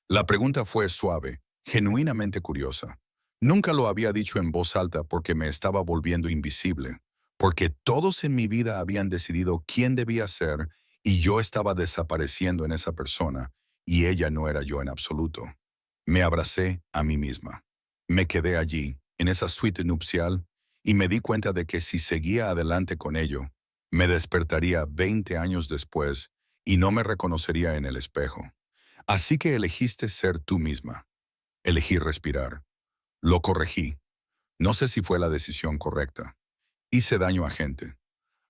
La pregunta fue suave, genuinamente curiosa. Nunca lo había dicho en voz alta porque me estaba volviendo invisible, porque todos en mi vida habían decidido quién debía ser y yo estaba desapareciendo en esa persona y ella no era yo en absoluto. Me abracé a mí misma. Me quedé allí, en esa suite nupcial, y me di cuenta de que si seguía adelante con ello, me despertaría 20 años después y no me reconocería en el espejo. Así que elegiste ser tú misma. Elegí respirar. Lo corregí. No sé si fue la decisión correcta. Hice daño a gente.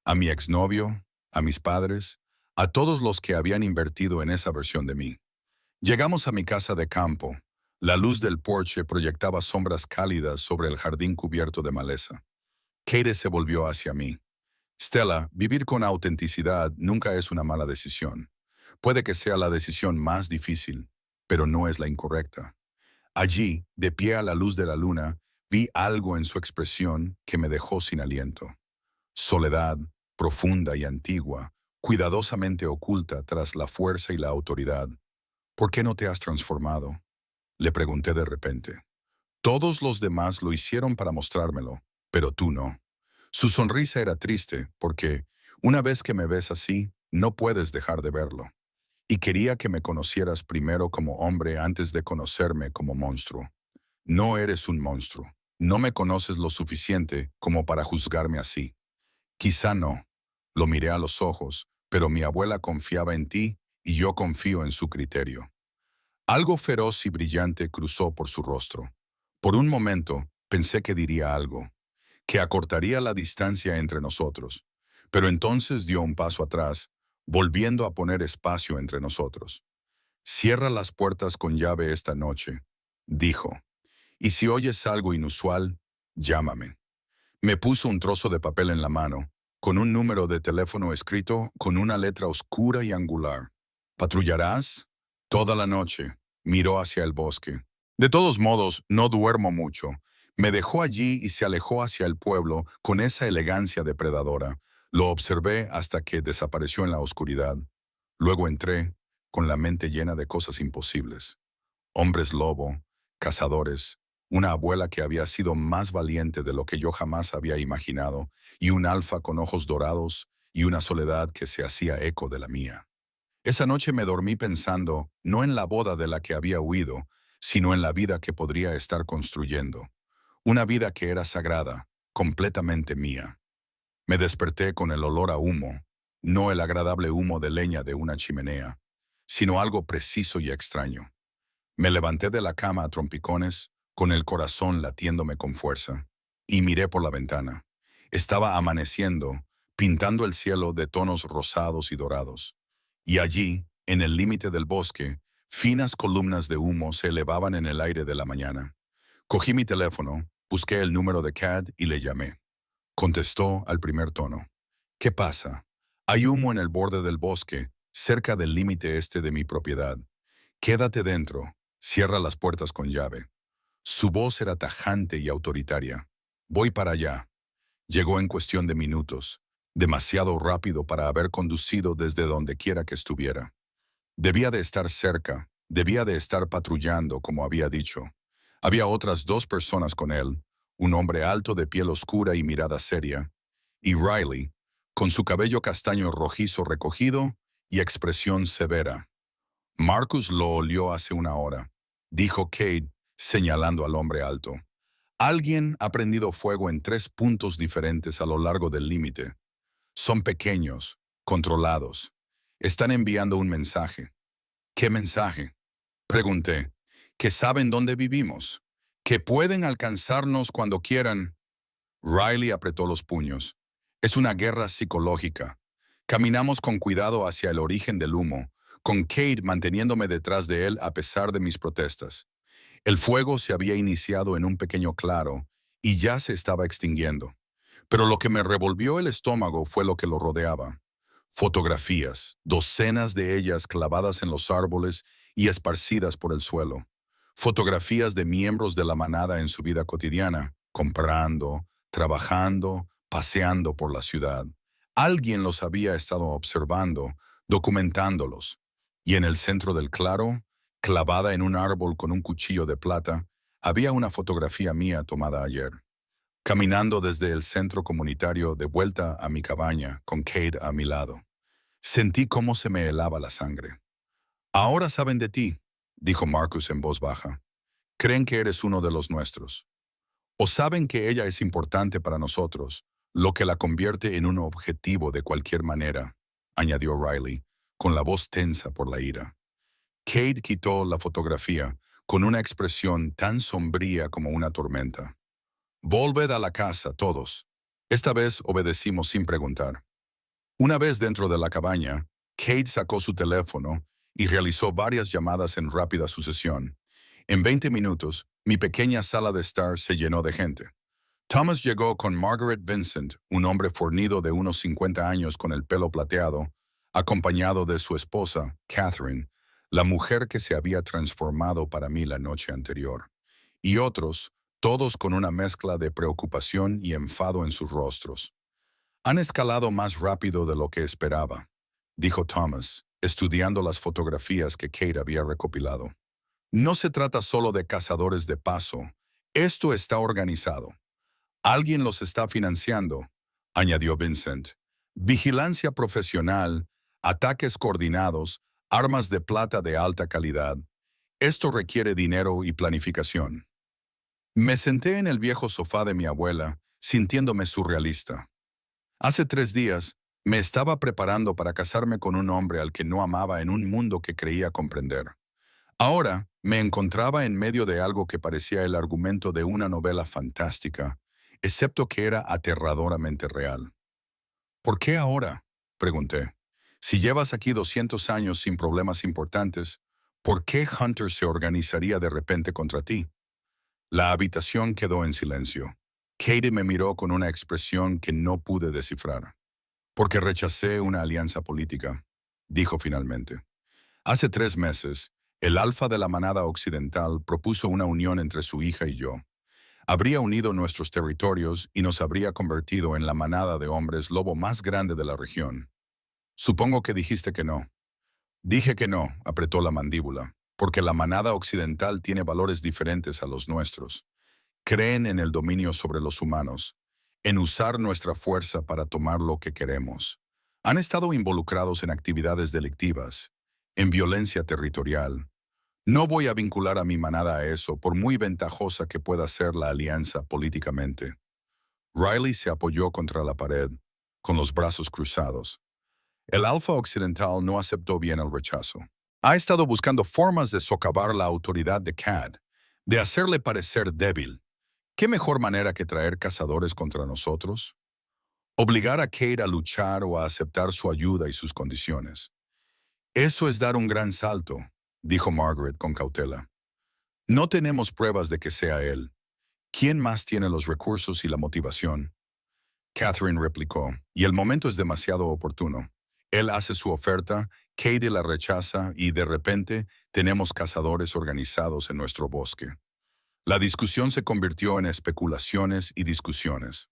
A mi exnovio, a mis padres, a todos los que habían invertido en esa versión de mí. Llegamos a mi casa de campo. La luz del porche proyectaba sombras cálidas sobre el jardín cubierto de maleza. Kate se volvió hacia mí. «Stella, vivir con autenticidad nunca es una mala decisión. Puede que sea la decisión más difícil, pero no es la incorrecta». Allí, de pie a la luz de la luna, Vi algo en su expresión que me dejó sin aliento. Soledad, profunda y antigua, cuidadosamente oculta tras la fuerza y la autoridad. ¿Por qué no te has transformado? Le pregunté de repente. Todos los demás lo hicieron para mostrármelo, pero tú no. Su sonrisa era triste porque, una vez que me ves así, no puedes dejar de verlo. Y quería que me conocieras primero como hombre antes de conocerme como monstruo. No eres un monstruo. No me conoces lo suficiente como para juzgarme así. Quizá no. Lo miré a los ojos, pero mi abuela confiaba en ti y yo confío en su criterio. Algo feroz y brillante cruzó por su rostro. Por un momento pensé que diría algo, que acortaría la distancia entre nosotros, pero entonces dio un paso atrás, volviendo a poner espacio entre nosotros. Cierra las puertas con llave esta noche, dijo, y si oyes algo inusual, llámame. Me puso un trozo de papel en la mano, con un número de teléfono escrito con una letra oscura y angular. ¿Patrullarás? Toda la noche. Miró hacia el bosque. De todos modos, no duermo mucho. Me dejó allí y se alejó hacia el pueblo con esa elegancia depredadora. Lo observé hasta que desapareció en la oscuridad. Luego entré, con la mente llena de cosas imposibles. Hombres lobo, cazadores, una abuela que había sido más valiente de lo que yo jamás había imaginado, y un alfa con ojos dorados y una soledad que se hacía eco de la mía. Esa noche me dormí pensando no en la boda de la que había huido, sino en la vida que podría estar construyendo. Una vida que era sagrada, completamente mía. Me desperté con el olor a humo, no el agradable humo de leña de una chimenea, sino algo preciso y extraño. Me levanté de la cama a trompicones, con el corazón latiéndome con fuerza, y miré por la ventana. Estaba amaneciendo, pintando el cielo de tonos rosados y dorados. Y allí, en el límite del bosque, finas columnas de humo se elevaban en el aire de la mañana. Cogí mi teléfono, busqué el número de CAD y le llamé. Contestó al primer tono. ¿Qué pasa? Hay humo en el borde del bosque, cerca del límite este de mi propiedad. Quédate dentro. Cierra las puertas con llave. Su voz era tajante y autoritaria. Voy para allá. Llegó en cuestión de minutos, demasiado rápido para haber conducido desde donde quiera que estuviera. Debía de estar cerca, debía de estar patrullando, como había dicho. Había otras dos personas con él, un hombre alto de piel oscura y mirada seria, y Riley, con su cabello castaño rojizo recogido y expresión severa. Marcus lo olió hace una hora, dijo Kate, señalando al hombre alto. Alguien ha prendido fuego en 3 puntos diferentes a lo largo del límite. Son pequeños, controlados. Están enviando un mensaje. ¿Qué mensaje? Pregunté. Que saben dónde vivimos. Que pueden alcanzarnos cuando quieran. Riley apretó los puños. Es una guerra psicológica. Caminamos con cuidado hacia el origen del humo, con Kate manteniéndome detrás de él a pesar de mis protestas. El fuego se había iniciado en un pequeño claro y ya se estaba extinguiendo. Pero lo que me revolvió el estómago fue lo que lo rodeaba. Fotografías, docenas de ellas clavadas en los árboles y esparcidas por el suelo. Fotografías de miembros de la manada en su vida cotidiana, comprando, trabajando, paseando por la ciudad. Alguien los había estado observando, documentándolos. Y en el centro del claro, clavada en un árbol con un cuchillo de plata, había una fotografía mía tomada ayer. Caminando desde el centro comunitario de vuelta a mi cabaña, con Kate a mi lado. Sentí cómo se me helaba la sangre. Ahora saben de ti, dijo Marcus en voz baja. Creen que eres uno de los nuestros. O saben que ella es importante para nosotros, lo que la convierte en un objetivo de cualquier manera, añadió Riley, con la voz tensa por la ira. Kate quitó la fotografía con una expresión tan sombría como una tormenta. Volved a la casa, todos. Esta vez obedecimos sin preguntar. Una vez dentro de la cabaña, Kate sacó su teléfono y realizó varias llamadas en rápida sucesión. En 20 minutos, mi pequeña sala de estar se llenó de gente. Thomas llegó con Margaret Vincent, un hombre fornido de unos 50 años con el pelo plateado, acompañado de su esposa, Catherine, la mujer que se había transformado para mí la noche anterior, y otros, todos con una mezcla de preocupación y enfado en sus rostros. Han escalado más rápido de lo que esperaba, dijo Thomas, estudiando las fotografías que Kate había recopilado. No se trata solo de cazadores de paso. Esto está organizado. Alguien los está financiando, añadió Vincent. Vigilancia profesional, ataques coordinados, armas de plata de alta calidad. Esto requiere dinero y planificación. Me senté en el viejo sofá de mi abuela, sintiéndome surrealista. Hace 3 días, me estaba preparando para casarme con un hombre al que no amaba en un mundo que creía comprender. Ahora, me encontraba en medio de algo que parecía el argumento de una novela fantástica, excepto que era aterradoramente real. ¿Por qué ahora?, pregunté. Si llevas aquí 200 años sin problemas importantes, ¿por qué Hunter se organizaría de repente contra ti? La habitación quedó en silencio. Katie me miró con una expresión que no pude descifrar. Porque rechacé una alianza política, dijo finalmente. Hace 3 meses, el alfa de la manada occidental propuso una unión entre su hija y yo. Habría unido nuestros territorios y nos habría convertido en la manada de hombres lobo más grande de la región. Supongo que dijiste que no. Dije que no, apretó la mandíbula, porque la manada occidental tiene valores diferentes a los nuestros. Creen en el dominio sobre los humanos, en usar nuestra fuerza para tomar lo que queremos. Han estado involucrados en actividades delictivas, en violencia territorial. No voy a vincular a mi manada a eso, por muy ventajosa que pueda ser la alianza políticamente. Riley se apoyó contra la pared, con los brazos cruzados. El alfa occidental no aceptó bien el rechazo. Ha estado buscando formas de socavar la autoridad de Cad, de hacerle parecer débil. ¿Qué mejor manera que traer cazadores contra nosotros? Obligar a Kate a luchar o a aceptar su ayuda y sus condiciones. Eso es dar un gran salto, dijo Margaret con cautela. No tenemos pruebas de que sea él. ¿Quién más tiene los recursos y la motivación? Catherine replicó, y el momento es demasiado oportuno. Él hace su oferta, Katie la rechaza y de repente tenemos cazadores organizados en nuestro bosque. La discusión se convirtió en especulaciones y discusiones.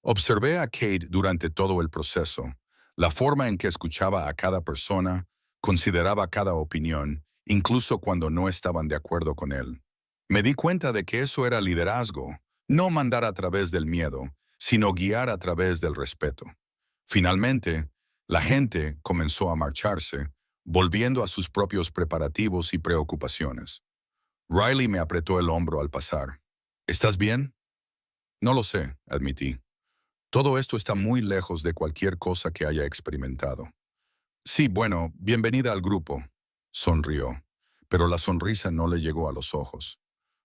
Observé a Kate durante todo el proceso, la forma en que escuchaba a cada persona, consideraba cada opinión, incluso cuando no estaban de acuerdo con él. Me di cuenta de que eso era liderazgo, no mandar a través del miedo, sino guiar a través del respeto. Finalmente, la gente comenzó a marcharse, volviendo a sus propios preparativos y preocupaciones. Riley me apretó el hombro al pasar. ¿Estás bien? No lo sé, admití. Todo esto está muy lejos de cualquier cosa que haya experimentado. Sí, bueno, bienvenida al grupo, sonrió, pero la sonrisa no le llegó a los ojos.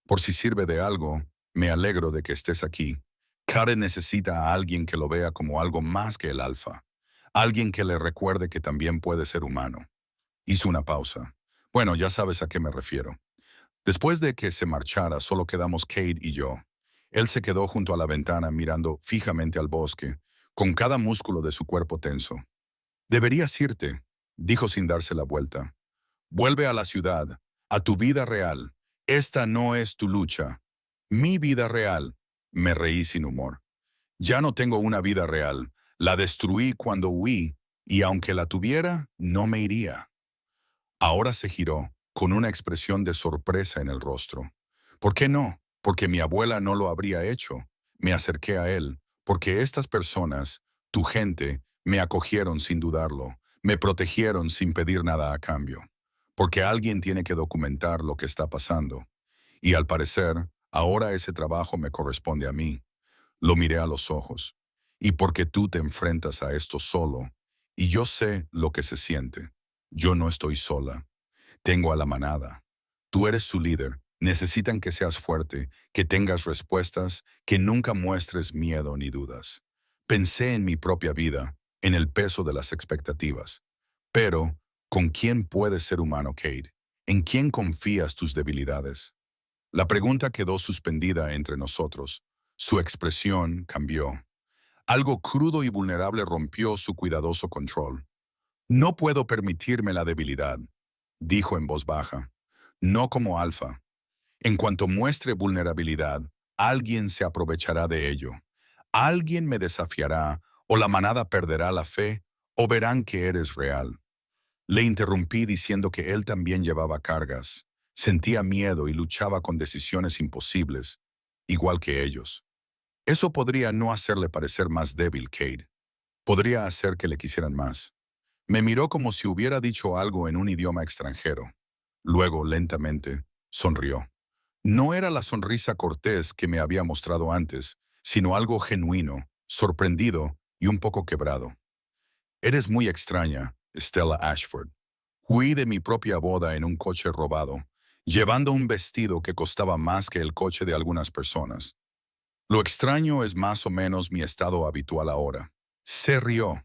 Por si sirve de algo, me alegro de que estés aquí. Karen necesita a alguien que lo vea como algo más que el alfa. Alguien que le recuerde que también puede ser humano. Hizo una pausa. Bueno, ya sabes a qué me refiero. Después de que se marchara, solo quedamos Kate y yo. Él se quedó junto a la ventana mirando fijamente al bosque, con cada músculo de su cuerpo tenso. Deberías irte, dijo sin darse la vuelta. Vuelve a la ciudad, a tu vida real. Esta no es tu lucha. Mi vida real. Me reí sin humor. Ya no tengo una vida real. La destruí cuando huí, y aunque la tuviera, no me iría. Ahora se giró, con una expresión de sorpresa en el rostro. ¿Por qué no? Porque mi abuela no lo habría hecho. Me acerqué a él, porque estas personas, tu gente, me acogieron sin dudarlo, me protegieron sin pedir nada a cambio. Porque alguien tiene que documentar lo que está pasando. Y al parecer, ahora ese trabajo me corresponde a mí. Lo miré a los ojos. Y porque tú te enfrentas a esto solo, y yo sé lo que se siente. Yo no estoy sola. Tengo a la manada. Tú eres su líder. Necesitan que seas fuerte, que tengas respuestas, que nunca muestres miedo ni dudas. Pensé en mi propia vida, en el peso de las expectativas. Pero, ¿con quién puedes ser humano, Kate? ¿En quién confías tus debilidades? La pregunta quedó suspendida entre nosotros. Su expresión cambió. Algo crudo y vulnerable rompió su cuidadoso control. No puedo permitirme la debilidad, dijo en voz baja. No como alfa. En cuanto muestre vulnerabilidad, alguien se aprovechará de ello. Alguien me desafiará, o la manada perderá la fe, o verán que eres real. Le interrumpí diciendo que él también llevaba cargas, sentía miedo y luchaba con decisiones imposibles, igual que ellos. Eso podría no hacerle parecer más débil, Kate. Podría hacer que le quisieran más. Me miró como si hubiera dicho algo en un idioma extranjero. Luego, lentamente, sonrió. No era la sonrisa cortés que me había mostrado antes, sino algo genuino, sorprendido y un poco quebrado. Eres muy extraña, Stella Ashford. Huí de mi propia boda en un coche robado, llevando un vestido que costaba más que el coche de algunas personas. Lo extraño es más o menos mi estado habitual ahora. Se rió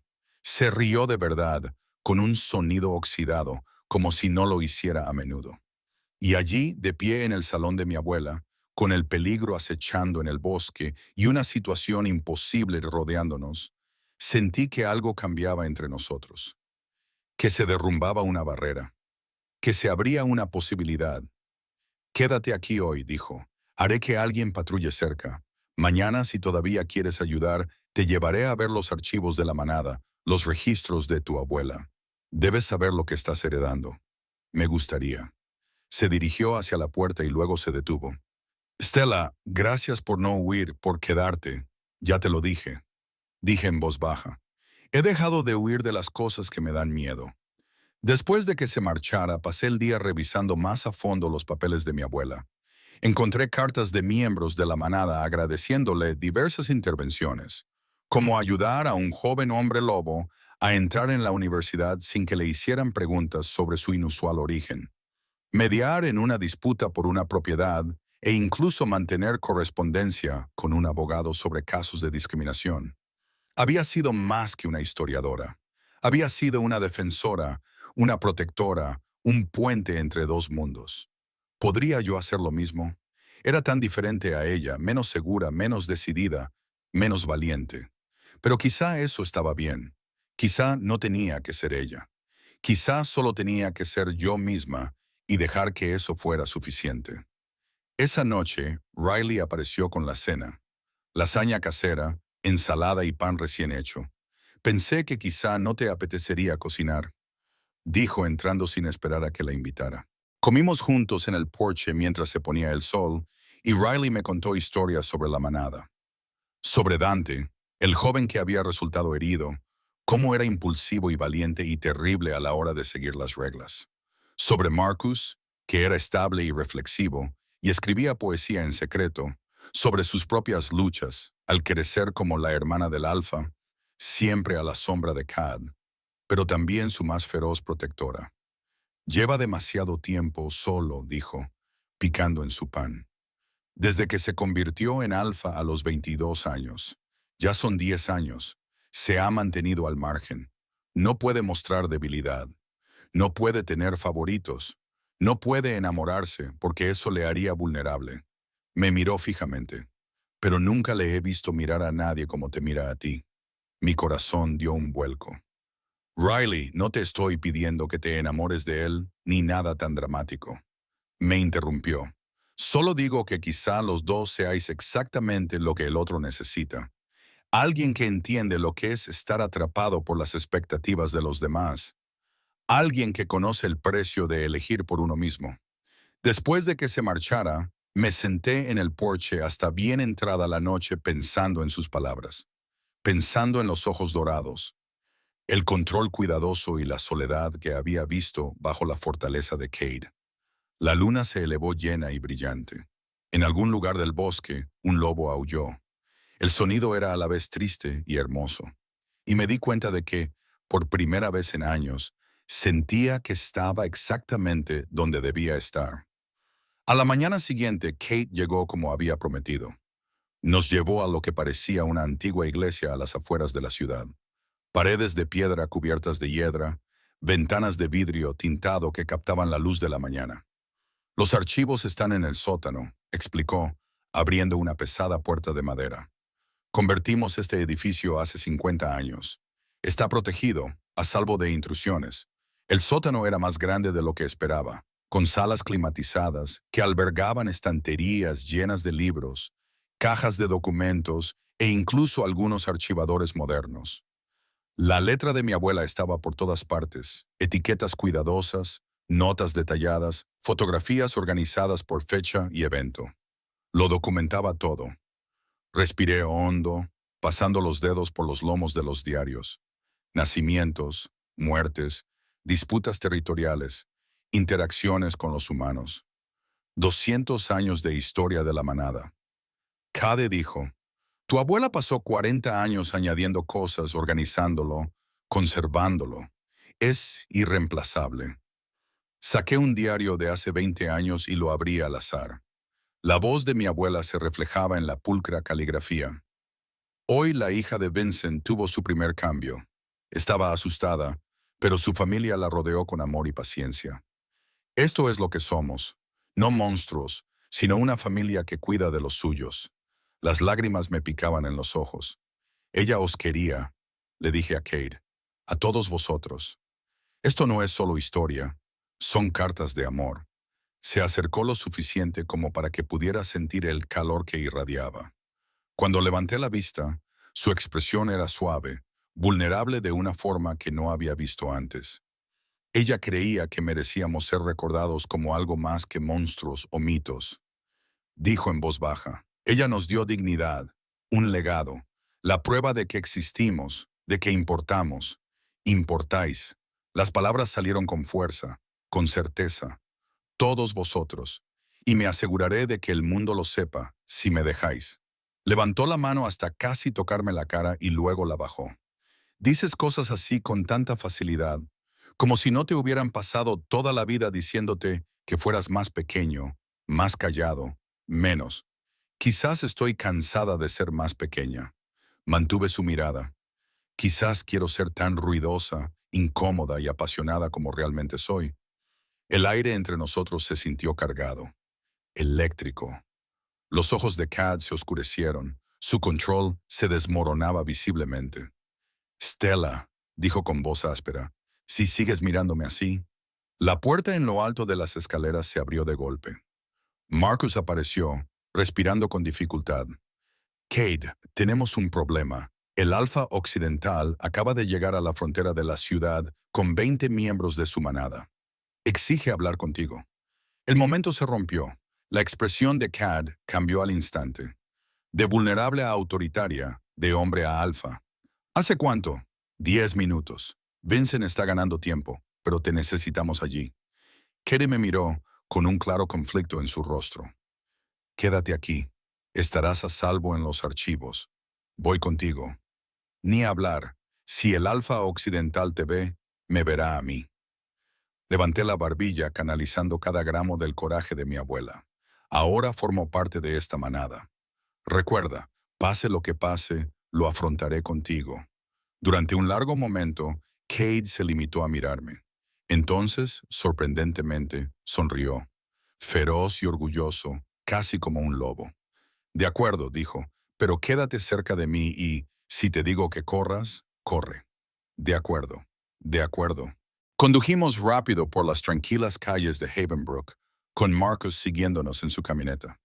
de verdad, con un sonido oxidado, como si no lo hiciera a menudo. Y allí, de pie en el salón de mi abuela, con el peligro acechando en el bosque y una situación imposible rodeándonos, sentí que algo cambiaba entre nosotros, que se derrumbaba una barrera, que se abría una posibilidad. Quédate aquí hoy, dijo. Haré que alguien patrulle cerca. Mañana, si todavía quieres ayudar, te llevaré a ver los archivos de la manada, los registros de tu abuela. Debes saber lo que estás heredando. Me gustaría. Se dirigió hacia la puerta y luego se detuvo. Stella, gracias por no huir, por quedarte. Ya te lo dije. Dije en voz baja. He dejado de huir de las cosas que me dan miedo. Después de que se marchara, pasé el día revisando más a fondo los papeles de mi abuela. Encontré cartas de miembros de la manada agradeciéndole diversas intervenciones, como ayudar a un joven hombre lobo a entrar en la universidad sin que le hicieran preguntas sobre su inusual origen, mediar en una disputa por una propiedad e incluso mantener correspondencia con un abogado sobre casos de discriminación. Había sido más que una historiadora. Había sido una defensora, una protectora, un puente entre dos mundos. ¿Podría yo hacer lo mismo? Era tan diferente a ella, menos segura, menos decidida, menos valiente. Pero quizá eso estaba bien. Quizá no tenía que ser ella. Quizá solo tenía que ser yo misma y dejar que eso fuera suficiente. Esa noche, Riley apareció con la cena. Lasaña casera, ensalada y pan recién hecho. Pensé que quizá no te apetecería cocinar, dijo entrando sin esperar a que la invitara. Comimos juntos en el porche mientras se ponía el sol, y Riley me contó historias sobre la manada. Sobre Dante, el joven que había resultado herido, cómo era impulsivo y valiente y terrible a la hora de seguir las reglas. Sobre Marcus, que era estable y reflexivo, y escribía poesía en secreto, sobre sus propias luchas, al crecer como la hermana del Alfa, siempre a la sombra de Cad, pero también su más feroz protectora. Lleva demasiado tiempo solo, dijo, picando en su pan. Desde que se convirtió en alfa a los 22 años. Ya son 10 años. Se ha mantenido al margen. No puede mostrar debilidad. No puede tener favoritos. No puede enamorarse porque eso le haría vulnerable. Me miró fijamente. Pero nunca le he visto mirar a nadie como te mira a ti. Mi corazón dio un vuelco. Riley, no te estoy pidiendo que te enamores de él, ni nada tan dramático. Me interrumpió. Solo digo que quizá los dos seáis exactamente lo que el otro necesita. Alguien que entiende lo que es estar atrapado por las expectativas de los demás. Alguien que conoce el precio de elegir por uno mismo. Después de que se marchara, me senté en el porche hasta bien entrada la noche pensando en sus palabras, pensando en los ojos dorados, el control cuidadoso y la soledad que había visto bajo la fortaleza de Cade. La luna se elevó llena y brillante. En algún lugar del bosque, un lobo aulló. El sonido era a la vez triste y hermoso. Y me di cuenta de que, por primera vez en años, sentía que estaba exactamente donde debía estar. A la mañana siguiente, Kate llegó como había prometido. Nos llevó a lo que parecía una antigua iglesia a las afueras de la ciudad. Paredes de piedra cubiertas de hiedra, ventanas de vidrio tintado que captaban la luz de la mañana. Los archivos están en el sótano, explicó, abriendo una pesada puerta de madera. Convertimos este edificio hace 50 años. Está protegido, a salvo de intrusiones. El sótano era más grande de lo que esperaba, con salas climatizadas que albergaban estanterías llenas de libros cajas de documentos e incluso algunos archivadores modernos. La letra de mi abuela estaba por todas partes, etiquetas cuidadosas, notas detalladas, fotografías organizadas por fecha y evento. Lo documentaba todo. Respiré hondo, pasando los dedos por los lomos de los diarios. Nacimientos, muertes, disputas territoriales, interacciones con los humanos. 200 años de historia de la manada. Cade dijo, tu abuela pasó 40 años añadiendo cosas, organizándolo, conservándolo. Es irreemplazable. Saqué un diario de hace 20 años y lo abrí al azar. La voz de mi abuela se reflejaba en la pulcra caligrafía. Hoy la hija de Vincent tuvo su primer cambio. Estaba asustada, pero su familia la rodeó con amor y paciencia. Esto es lo que somos, no monstruos, sino una familia que cuida de los suyos. Las lágrimas me picaban en los ojos. Ella os quería, le dije a Kate, a todos vosotros. Esto no es solo historia, son cartas de amor. Se acercó lo suficiente como para que pudiera sentir el calor que irradiaba. Cuando levanté la vista, su expresión era suave, vulnerable de una forma que no había visto antes. Ella creía que merecíamos ser recordados como algo más que monstruos o mitos. Dijo en voz baja, ella nos dio dignidad, un legado, la prueba de que existimos, de que importamos. Importáis. Las palabras salieron con fuerza, con certeza. Todos vosotros. Y me aseguraré de que el mundo lo sepa, si me dejáis. Levantó la mano hasta casi tocarme la cara y luego la bajó. Dices cosas así con tanta facilidad, como si no te hubieran pasado toda la vida diciéndote que fueras más pequeño, más callado, menos. Quizás estoy cansada de ser más pequeña. Mantuve su mirada. Quizás quiero ser tan ruidosa, incómoda y apasionada como realmente soy. El aire entre nosotros se sintió cargado, eléctrico. Los ojos de Cad se oscurecieron. Su control se desmoronaba visiblemente. Stella, dijo con voz áspera, si sigues mirándome así. La puerta en lo alto de las escaleras se abrió de golpe. Marcus apareció, respirando con dificultad. Cade, tenemos un problema. El Alfa Occidental acaba de llegar a la frontera de la ciudad con 20 miembros de su manada. Exige hablar contigo. El momento se rompió. La expresión de Cad cambió al instante. De vulnerable a autoritaria, de hombre a alfa. ¿Hace cuánto? 10 minutos. Vincent está ganando tiempo, pero te necesitamos allí. Cade me miró con un claro conflicto en su rostro. Quédate aquí. Estarás a salvo en los archivos. Voy contigo. Ni hablar. Si el Alfa Occidental te ve, me verá a mí. Levanté la barbilla canalizando cada gramo del coraje de mi abuela. Ahora formo parte de esta manada. Recuerda, pase lo que pase, lo afrontaré contigo. Durante un largo momento, Cade se limitó a mirarme. Entonces, sorprendentemente, sonrió. Feroz y orgulloso, casi como un lobo. De acuerdo, dijo, pero quédate cerca de mí y, si te digo que corras, corre. De acuerdo, de acuerdo. Condujimos rápido por las tranquilas calles de Havenbrook, con Marcus siguiéndonos en su camioneta.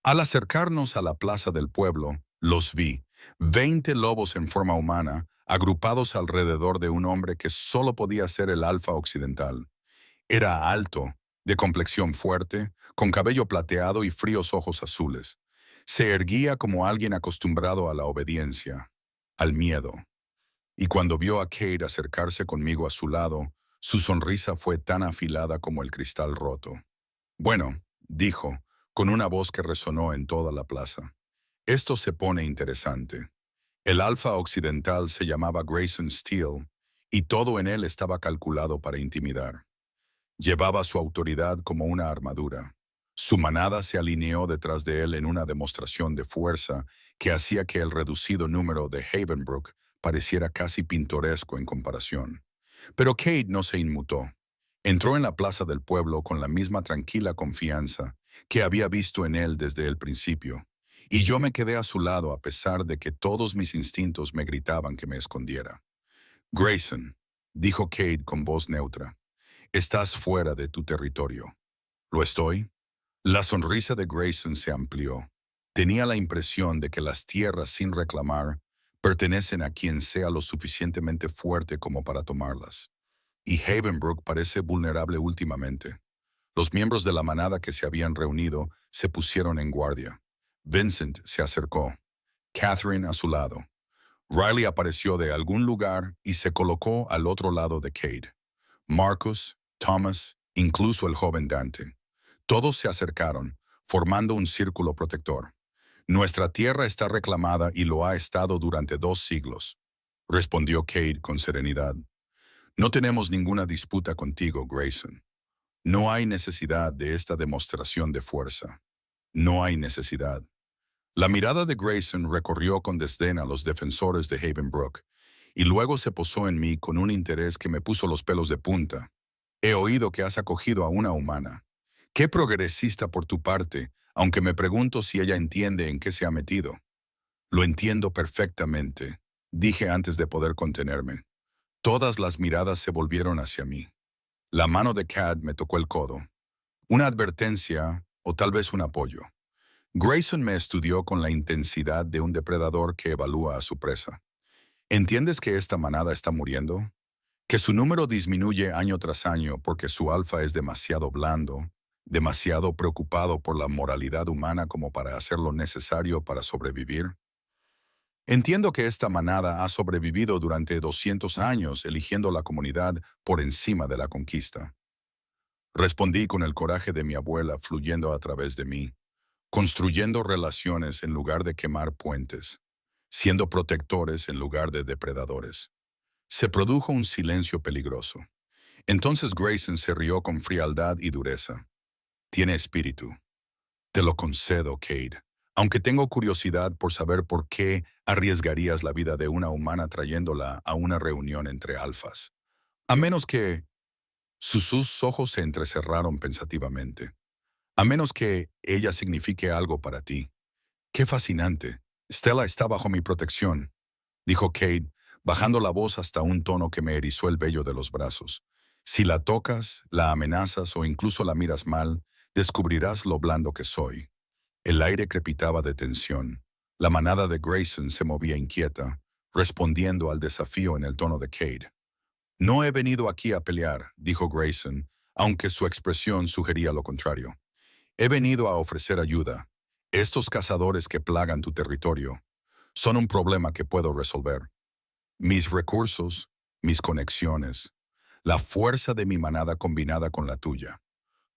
Al acercarnos a la plaza del pueblo, los vi, 20 lobos en forma humana, agrupados alrededor de un hombre que solo podía ser el Alfa Occidental. Era alto, de complexión fuerte, con cabello plateado y fríos ojos azules. Se erguía como alguien acostumbrado a la obediencia, al miedo. Y cuando vio a Cade acercarse conmigo a su lado, su sonrisa fue tan afilada como el cristal roto. Bueno, dijo, con una voz que resonó en toda la plaza. Esto se pone interesante. El Alfa Occidental se llamaba Grayson Steele, y todo en él estaba calculado para intimidar. Llevaba su autoridad como una armadura. Su manada se alineó detrás de él en una demostración de fuerza que hacía que el reducido número de Havenbrook pareciera casi pintoresco en comparación. Pero Cade no se inmutó. Entró en la plaza del pueblo con la misma tranquila confianza que había visto en él desde el principio, y yo me quedé a su lado a pesar de que todos mis instintos me gritaban que me escondiera. Grayson, dijo Cade con voz neutra, estás fuera de tu territorio. ¿Lo estoy? La sonrisa de Grayson se amplió. Tenía la impresión de que las tierras sin reclamar pertenecen a quien sea lo suficientemente fuerte como para tomarlas. Y Havenbrook parece vulnerable últimamente. Los miembros de la manada que se habían reunido se pusieron en guardia. Vincent se acercó, Catherine a su lado. Riley apareció de algún lugar y se colocó al otro lado de Cade. Marcus, Thomas, incluso el joven Dante. Todos se acercaron, formando un círculo protector. Nuestra tierra está reclamada y lo ha estado durante 2 siglos, respondió Cade con serenidad. No tenemos ninguna disputa contigo, Grayson. No hay necesidad de esta demostración de fuerza. No hay necesidad. La mirada de Grayson recorrió con desdén a los defensores de Havenbrook, y luego se posó en mí con un interés que me puso los pelos de punta. He oído que has acogido a una humana. Qué progresista por tu parte, aunque me pregunto si ella entiende en qué se ha metido. Lo entiendo perfectamente, dije antes de poder contenerme. Todas las miradas se volvieron hacia mí. La mano de Cad me tocó el codo. Una advertencia o tal vez un apoyo. Grayson me estudió con la intensidad de un depredador que evalúa a su presa. ¿Entiendes que esta manada está muriendo? Que su número disminuye año tras año porque su alfa es demasiado blando, demasiado preocupado por la moralidad humana como para hacer lo necesario para sobrevivir. Entiendo que esta manada ha sobrevivido durante 200 años eligiendo la comunidad por encima de la conquista. Respondí con el coraje de mi abuela fluyendo a través de mí, construyendo relaciones en lugar de quemar puentes, siendo protectores en lugar de depredadores. Se produjo un silencio peligroso. Entonces Grayson se rió con frialdad y dureza. Tiene espíritu. Te lo concedo, Cade. Aunque tengo curiosidad por saber por qué arriesgarías la vida de una humana trayéndola a una reunión entre alfas. A menos que... Sus ojos se entrecerraron pensativamente. A menos que ella signifique algo para ti. Qué fascinante. Stella está bajo mi protección, dijo Cade, bajando la voz hasta un tono que me erizó el vello de los brazos. Si la tocas, la amenazas o incluso la miras mal, descubrirás lo blando que soy. El aire crepitaba de tensión. La manada de Grayson se movía inquieta, respondiendo al desafío en el tono de Cade. No he venido aquí a pelear, dijo Grayson, aunque su expresión sugería lo contrario. He venido a ofrecer ayuda. Estos cazadores que plagan tu territorio son un problema que puedo resolver. Mis recursos, mis conexiones, la fuerza de mi manada combinada con la tuya.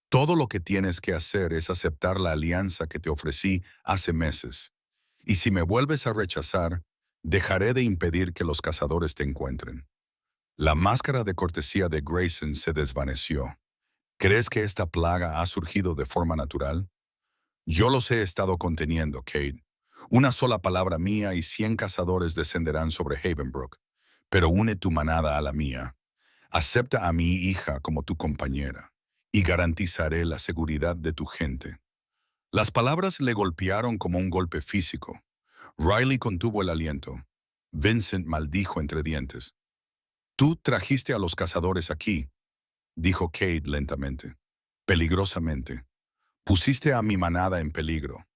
Todo lo que tienes que hacer es aceptar la alianza que te ofrecí hace meses. Y si me vuelves a rechazar, dejaré de impedir que los cazadores te encuentren. La máscara de cortesía de Grayson se desvaneció. ¿Crees que esta plaga ha surgido de forma natural? Yo los he estado conteniendo, Cade. Una sola palabra mía y 100 cazadores descenderán sobre Havenbrook. Pero une tu manada a la mía. Acepta a mi hija como tu compañera, y garantizaré la seguridad de tu gente. Las palabras le golpearon como un golpe físico. Riley contuvo el aliento. Vincent maldijo entre dientes. Tú trajiste a los cazadores aquí, dijo Cade lentamente, peligrosamente. Pusiste a mi manada en peligro.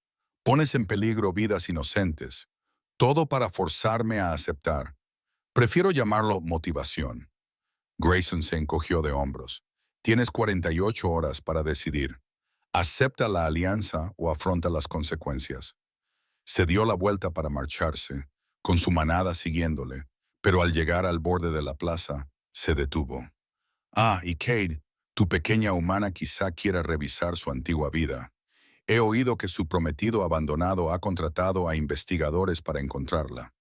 Pones en peligro vidas inocentes. Todo para forzarme a aceptar. Prefiero llamarlo motivación. Grayson se encogió de hombros. Tienes 48 horas para decidir. Acepta la alianza o afronta las consecuencias. Se dio la vuelta para marcharse, con su manada siguiéndole, pero al llegar al borde de la plaza, se detuvo. Y Cade, tu pequeña humana quizá quiera revisar su antigua vida. He oído que su prometido abandonado ha contratado a investigadores para encontrarla.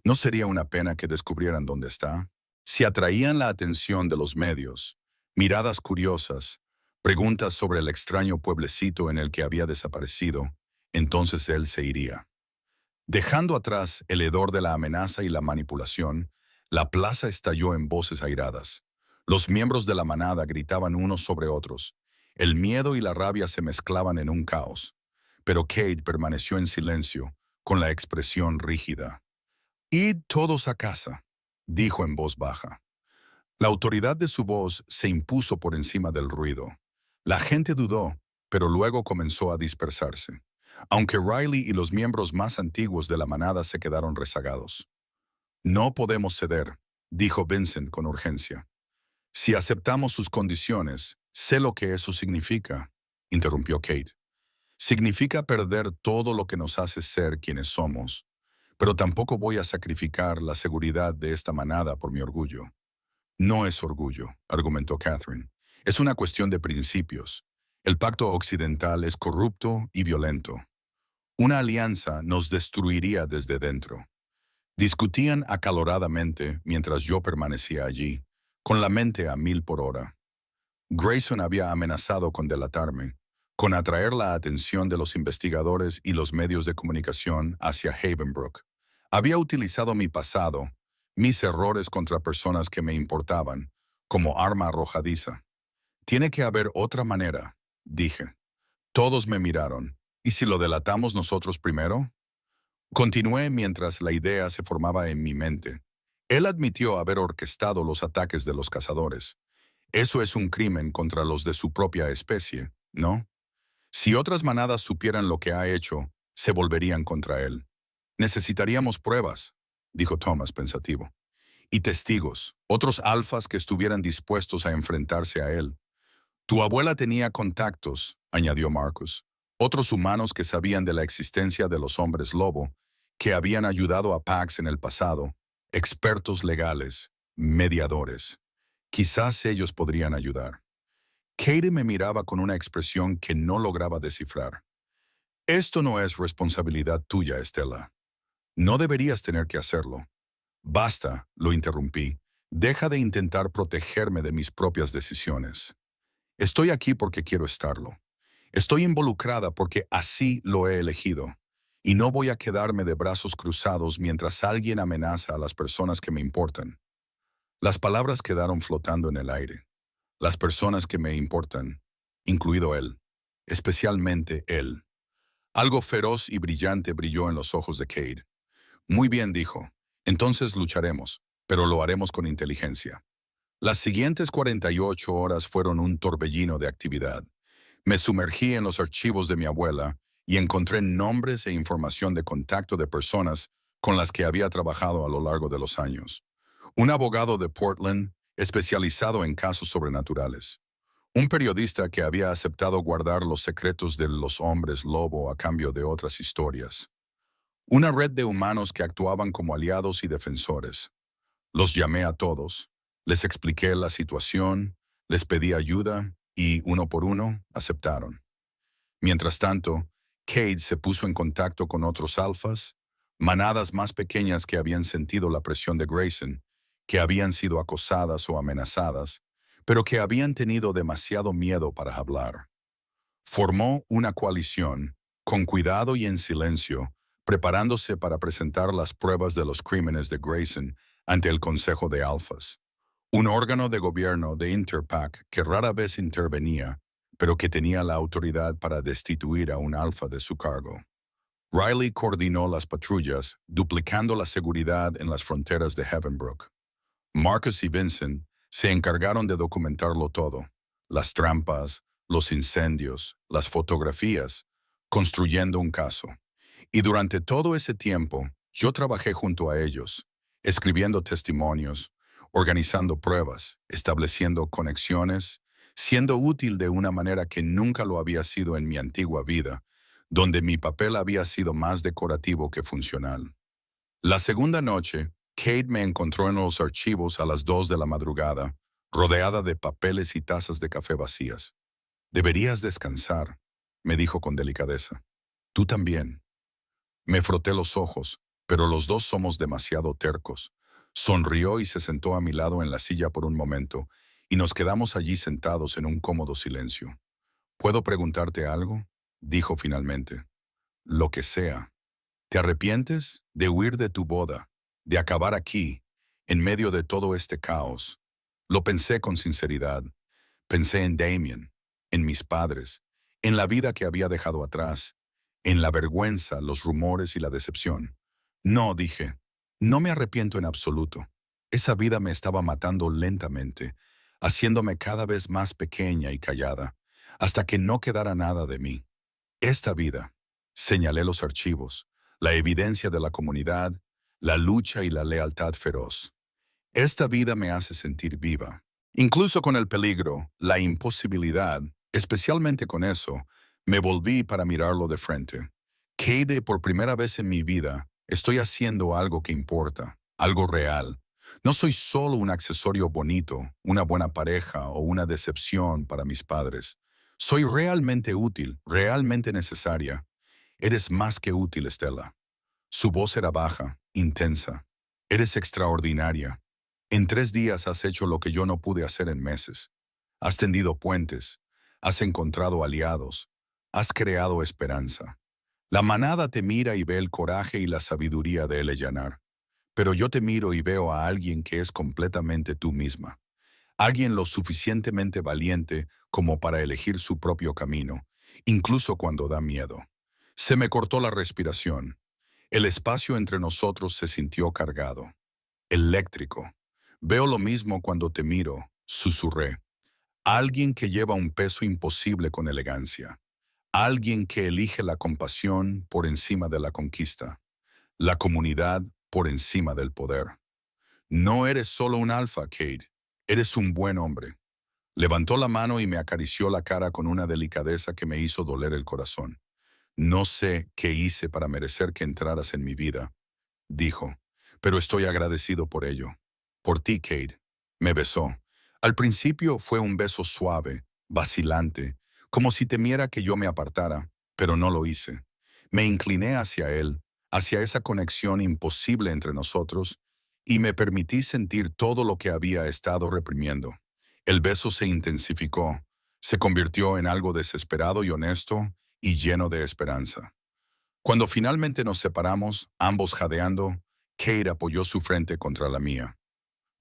¿No sería una pena que descubrieran dónde está? Si atraían la atención de los medios, miradas curiosas, preguntas sobre el extraño pueblecito en el que había desaparecido, entonces él se iría. Dejando atrás el hedor de la amenaza y la manipulación, la plaza estalló en voces airadas. Los miembros de la manada gritaban unos sobre otros. El miedo y la rabia se mezclaban en un caos. Pero Cade permaneció en silencio, con la expresión rígida. «Id todos a casa», dijo en voz baja. La autoridad de su voz se impuso por encima del ruido. La gente dudó, pero luego comenzó a dispersarse. aunque Riley y los miembros más antiguos de la manada se quedaron rezagados. No podemos ceder, dijo Vincent con urgencia. Si aceptamos sus condiciones, sé lo que eso significa, interrumpió Kate. Significa perder todo lo que nos hace ser quienes somos, pero tampoco voy a sacrificar la seguridad de esta manada por mi orgullo. No es orgullo, argumentó Catherine. Es una cuestión de principios. El pacto occidental es corrupto y violento. Una alianza nos destruiría desde dentro. Discutían acaloradamente mientras yo permanecía allí, con la mente a 1000 por hora. Grayson había amenazado con delatarme, con atraer la atención de los investigadores y los medios de comunicación hacia Havenbrook. Había utilizado mi pasado, mis errores contra personas que me importaban, como arma arrojadiza. Tiene que haber otra manera, dije. Todos me miraron. ¿Y si lo delatamos nosotros primero? Continué mientras la idea se formaba en mi mente. Él admitió haber orquestado los ataques de los cazadores. Eso es un crimen contra los de su propia especie, ¿no? Si otras manadas supieran lo que ha hecho, se volverían contra él. Necesitaríamos pruebas, dijo Thomas pensativo. Y testigos, otros alfas que estuvieran dispuestos a enfrentarse a él. Tu abuela tenía contactos, añadió Marcus, otros humanos que sabían de la existencia de los hombres lobo, que habían ayudado a Pax en el pasado, expertos legales, mediadores. Quizás ellos podrían ayudar. Katie me miraba con una expresión que no lograba descifrar. Esto no es responsabilidad tuya, Estela. No deberías tener que hacerlo. Basta, lo interrumpí. Deja de intentar protegerme de mis propias decisiones. Estoy aquí porque quiero estarlo. Estoy involucrada porque así lo he elegido. Y no voy a quedarme de brazos cruzados mientras alguien amenaza a las personas que me importan. Las palabras quedaron flotando en el aire. Las personas que me importan, incluido él, especialmente él. Algo feroz y brillante brilló en los ojos de Cade. Muy bien, dijo. Entonces lucharemos, pero lo haremos con inteligencia. Las siguientes 48 horas fueron un torbellino de actividad. Me sumergí en los archivos de mi abuela y encontré nombres e información de contacto de personas con las que había trabajado a lo largo de los años. Un abogado de Portland especializado en casos sobrenaturales. Un periodista que había aceptado guardar los secretos de los hombres lobo a cambio de otras historias. Una red de humanos que actuaban como aliados y defensores. Los llamé a todos, les expliqué la situación, les pedí ayuda y, uno por uno, aceptaron. Mientras tanto, Cade se puso en contacto con otros alfas, manadas más pequeñas que habían sentido la presión de Grayson, que habían sido acosadas o amenazadas, pero que habían tenido demasiado miedo para hablar. Formó una coalición, con cuidado y en silencio, preparándose para presentar las pruebas de los crímenes de Grayson ante el Consejo de Alfas, un órgano de gobierno de Interpac que rara vez intervenía, pero que tenía la autoridad para destituir a un alfa de su cargo. Riley coordinó las patrullas, duplicando la seguridad en las fronteras de Havenbrook. Marcus y Vincent se encargaron de documentarlo todo, las trampas, los incendios, las fotografías, construyendo un caso. Y durante todo ese tiempo, yo trabajé junto a ellos, escribiendo testimonios, organizando pruebas, estableciendo conexiones, siendo útil de una manera que nunca lo había sido en mi antigua vida, donde mi papel había sido más decorativo que funcional. La segunda noche, Kate me encontró en los archivos a las 2 de la madrugada, rodeada de papeles y tazas de café vacías. Deberías descansar, me dijo con delicadeza. Tú también. Me froté los ojos, pero los dos somos demasiado tercos. Sonrió y se sentó a mi lado en la silla por un momento, y nos quedamos allí sentados en un cómodo silencio. ¿Puedo preguntarte algo? Dijo finalmente. Lo que sea. ¿Te arrepientes de huir de tu boda, de acabar aquí, en medio de todo este caos? Lo pensé con sinceridad. Pensé en Damien, en mis padres, en la vida que había dejado atrás, en la vergüenza, los rumores y la decepción. No, dije, no me arrepiento en absoluto. Esa vida me estaba matando lentamente, haciéndome cada vez más pequeña y callada, hasta que no quedara nada de mí. Esta vida, Señalé los archivos, la evidencia de la comunidad, la lucha y la lealtad feroz. Esta vida me hace sentir viva. Incluso con el peligro, la imposibilidad, especialmente con eso, me volví para mirarlo de frente. Cade, por primera vez en mi vida, estoy haciendo algo que importa, algo real. No soy solo un accesorio bonito, una buena pareja o una decepción para mis padres. Soy realmente útil, realmente necesaria. Eres más que útil, Estela. Su voz era baja, intensa. Eres extraordinaria. En 3 días has hecho lo que yo no pude hacer en meses. Has tendido puentes, has encontrado aliados, has creado esperanza. La manada te mira y ve el coraje y la sabiduría de Eleyanar. Pero yo te miro y veo a alguien que es completamente tú misma. Alguien lo suficientemente valiente como para elegir su propio camino, incluso cuando da miedo. Se me cortó la respiración. El espacio entre nosotros se sintió cargado, eléctrico. Veo lo mismo cuando te miro, susurré. Alguien que lleva un peso imposible con elegancia. Alguien que elige la compasión por encima de la conquista. La comunidad por encima del poder. No eres solo un alfa, Cade. Eres un buen hombre. Levantó la mano y me acarició la cara con una delicadeza que me hizo doler el corazón. No sé qué hice para merecer que entraras en mi vida, dijo, pero estoy agradecido por ello. Por ti, Cade. Me besó. Al principio fue un beso suave, vacilante, como si temiera que yo me apartara, pero no lo hice. Me incliné hacia él, hacia esa conexión imposible entre nosotros, y me permití sentir todo lo que había estado reprimiendo. El beso se intensificó, se convirtió en algo desesperado y honesto y lleno de esperanza. Cuando finalmente nos separamos, ambos jadeando, Kate apoyó su frente contra la mía.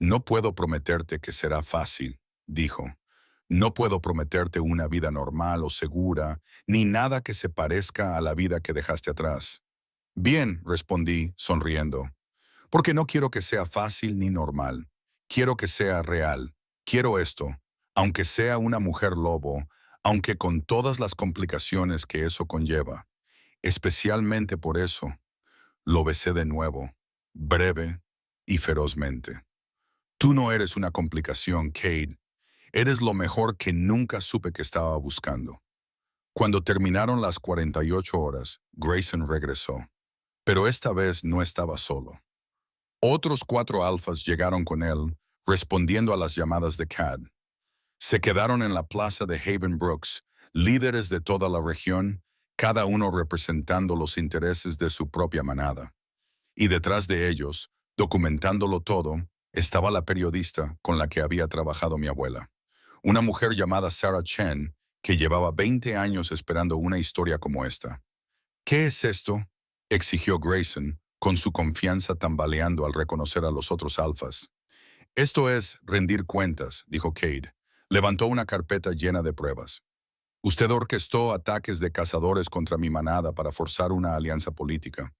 No puedo prometerte que será fácil, dijo. No puedo prometerte una vida normal o segura, ni nada que se parezca a la vida que dejaste atrás. Bien, respondí, sonriendo, porque no quiero que sea fácil ni normal. Quiero que sea real. Quiero esto, aunque sea una mujer lobo, aunque con todas las complicaciones que eso conlleva. Especialmente por eso, lo besé de nuevo, breve y ferozmente. Tú no eres una complicación, Cade. Eres lo mejor que nunca supe que estaba buscando. Cuando terminaron las 48 horas, Grayson regresó. Pero esta vez no estaba solo. Otros 4 alfas llegaron con él, respondiendo a las llamadas de Cad. Se quedaron en la plaza de Haven Brooks, líderes de toda la región, cada uno representando los intereses de su propia manada. Y detrás de ellos, documentándolo todo, estaba la periodista con la que había trabajado mi abuela. Una mujer llamada Sarah Chen, que llevaba 20 años esperando una historia como esta. ¿Qué es esto?, exigió Grayson, con su confianza tambaleando al reconocer a los otros alfas. Esto es rendir cuentas, dijo Cade. Levantó una carpeta llena de pruebas. Usted orquestó ataques de cazadores contra mi manada para forzar una alianza política.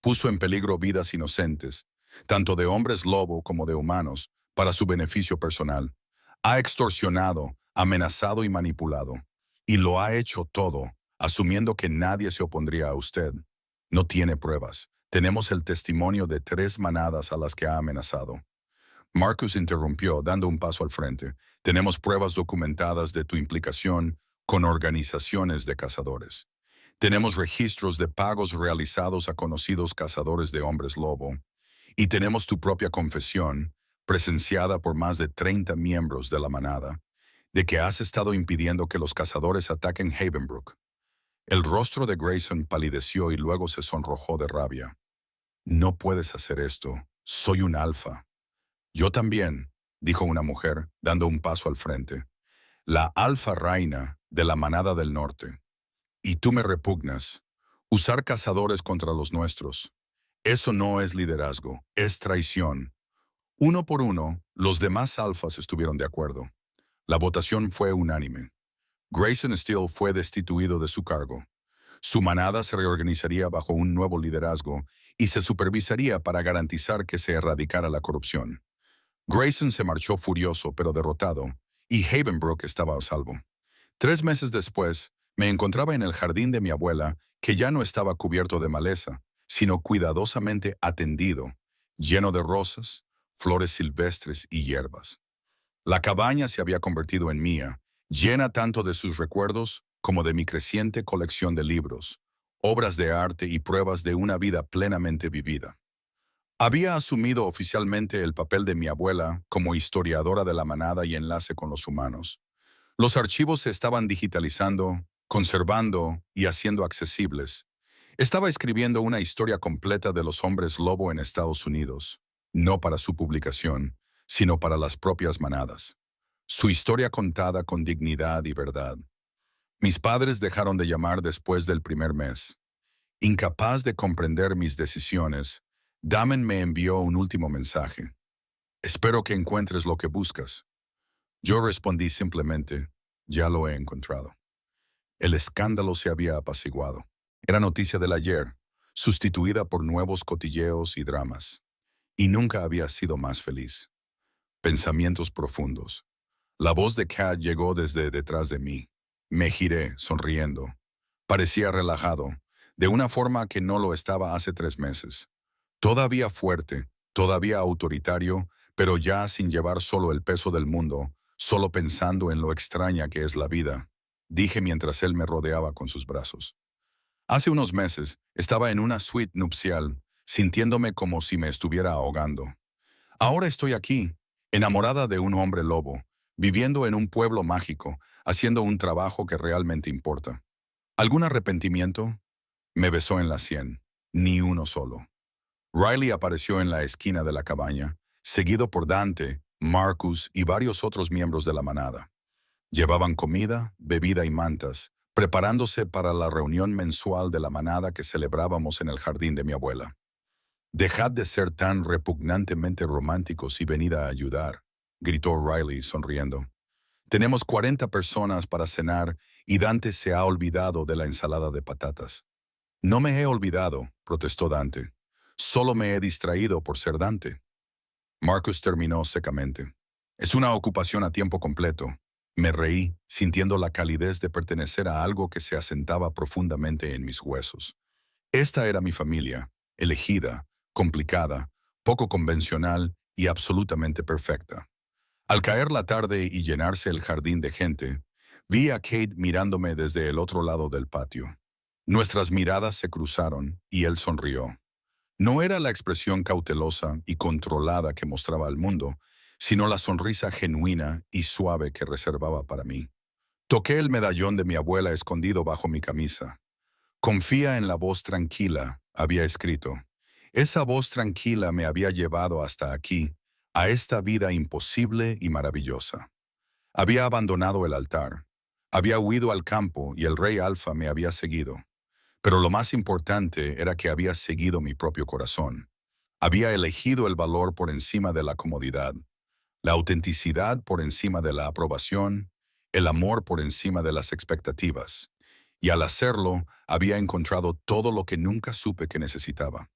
Puso en peligro vidas inocentes, tanto de hombres lobo como de humanos, para su beneficio personal. Ha extorsionado, amenazado y manipulado. Y lo ha hecho todo, asumiendo que nadie se opondría a usted. No tiene pruebas. Tenemos el testimonio de 3 manadas a las que ha amenazado. Marcus interrumpió, dando un paso al frente. Tenemos pruebas documentadas de tu implicación con organizaciones de cazadores. Tenemos registros de pagos realizados a conocidos cazadores de hombres lobo. Y tenemos tu propia confesión, presenciada por más de 30 miembros de la manada, de que has estado impidiendo que los cazadores ataquen Havenbrook. El rostro de Grayson palideció y luego se sonrojó de rabia. No puedes hacer esto. Soy un alfa. Yo también, dijo una mujer, dando un paso al frente. La alfa reina de la manada del norte. Y tú me repugnas. Usar cazadores contra los nuestros. Eso no es liderazgo, es traición. Uno por uno, los demás alfas estuvieron de acuerdo. La votación fue unánime. Grayson Steele fue destituido de su cargo. Su manada se reorganizaría bajo un nuevo liderazgo y se supervisaría para garantizar que se erradicara la corrupción. Grayson se marchó furioso pero derrotado, y Havenbrook estaba a salvo. 3 meses después, Me encontraba en el jardín de mi abuela, que ya no estaba cubierto de maleza, sino cuidadosamente atendido, lleno de rosas, flores silvestres y hierbas. La cabaña se había convertido en mía, llena tanto de sus recuerdos como de mi creciente colección de libros, obras de arte y pruebas de una vida plenamente vivida. Había asumido oficialmente el papel de mi abuela como historiadora de la manada y enlace con los humanos. Los archivos se estaban digitalizando, conservando y haciendo accesibles. Estaba escribiendo una historia completa de los hombres lobo en Estados Unidos, no para su publicación, sino para las propias manadas. Su historia contada con dignidad y verdad. Mis padres dejaron de llamar después del primer mes. Incapaz de comprender mis decisiones, Damen me envió un último mensaje. Espero que encuentres lo que buscas. Yo respondí simplemente, ya lo he encontrado. El escándalo se había apaciguado. Era noticia del ayer, sustituida por nuevos cotilleos y dramas. Y nunca había sido más feliz. Pensamientos profundos. La voz de Kat llegó desde detrás de mí. Me giré, sonriendo. Parecía relajado, de una forma que no lo estaba hace 3 meses. Todavía fuerte, todavía autoritario, pero ya sin llevar solo el peso del mundo, solo pensando en lo extraña que es la vida, dije mientras él me rodeaba con sus brazos. Hace unos meses estaba en una suite nupcial, sintiéndome como si me estuviera ahogando. Ahora estoy aquí, enamorada de un hombre lobo, viviendo en un pueblo mágico, haciendo un trabajo que realmente importa. ¿Algún arrepentimiento? Me besó en la sien. Ni uno solo. Riley apareció en la esquina de la cabaña, seguido por Dante, Marcus y varios otros miembros de la manada. Llevaban comida, bebida y mantas, preparándose para la reunión mensual de la manada que celebrábamos en el jardín de mi abuela. «Dejad de ser tan repugnantemente románticos y venid a ayudar», gritó Riley sonriendo. «Tenemos 40 personas para cenar y Dante se ha olvidado de la ensalada de patatas». «No me he olvidado», protestó Dante. «Solo me he distraído por ser Dante». Marcus terminó secamente. «Es una ocupación a tiempo completo». Me reí, sintiendo la calidez de pertenecer a algo que se asentaba profundamente en mis huesos. Esta era mi familia, elegida, complicada, poco convencional y absolutamente perfecta. Al caer la tarde y llenarse el jardín de gente, vi a Kate mirándome desde el otro lado del patio. Nuestras miradas se cruzaron y él sonrió. No era la expresión cautelosa y controlada que mostraba al mundo, sino la sonrisa genuina y suave que reservaba para mí. Toqué el medallón de mi abuela escondido bajo mi camisa. «Confía en la voz tranquila», había escrito. Esa voz tranquila me había llevado hasta aquí, a esta vida imposible y maravillosa. Había abandonado el altar. Había huido al campo y el rey Alfa me había seguido. Pero lo más importante era que había seguido mi propio corazón. Había elegido el valor por encima de la comodidad, la autenticidad por encima de la aprobación, el amor por encima de las expectativas. Y al hacerlo, había encontrado todo lo que nunca supe que necesitaba.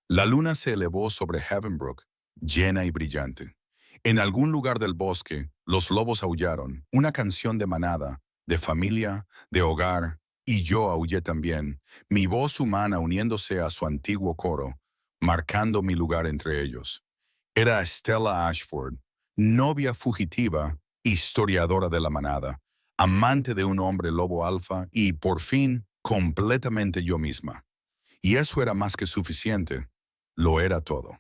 La luna se elevó sobre Heavenbrook, llena y brillante. En algún lugar del bosque, los lobos aullaron, una canción de manada, de familia, de hogar, y yo aullé también, mi voz humana uniéndose a su antiguo coro, marcando mi lugar entre ellos. Era Stella Ashford, novia fugitiva, historiadora de la manada, amante de un hombre lobo alfa y, por fin, completamente yo misma. Y eso era más que suficiente. Lo era todo.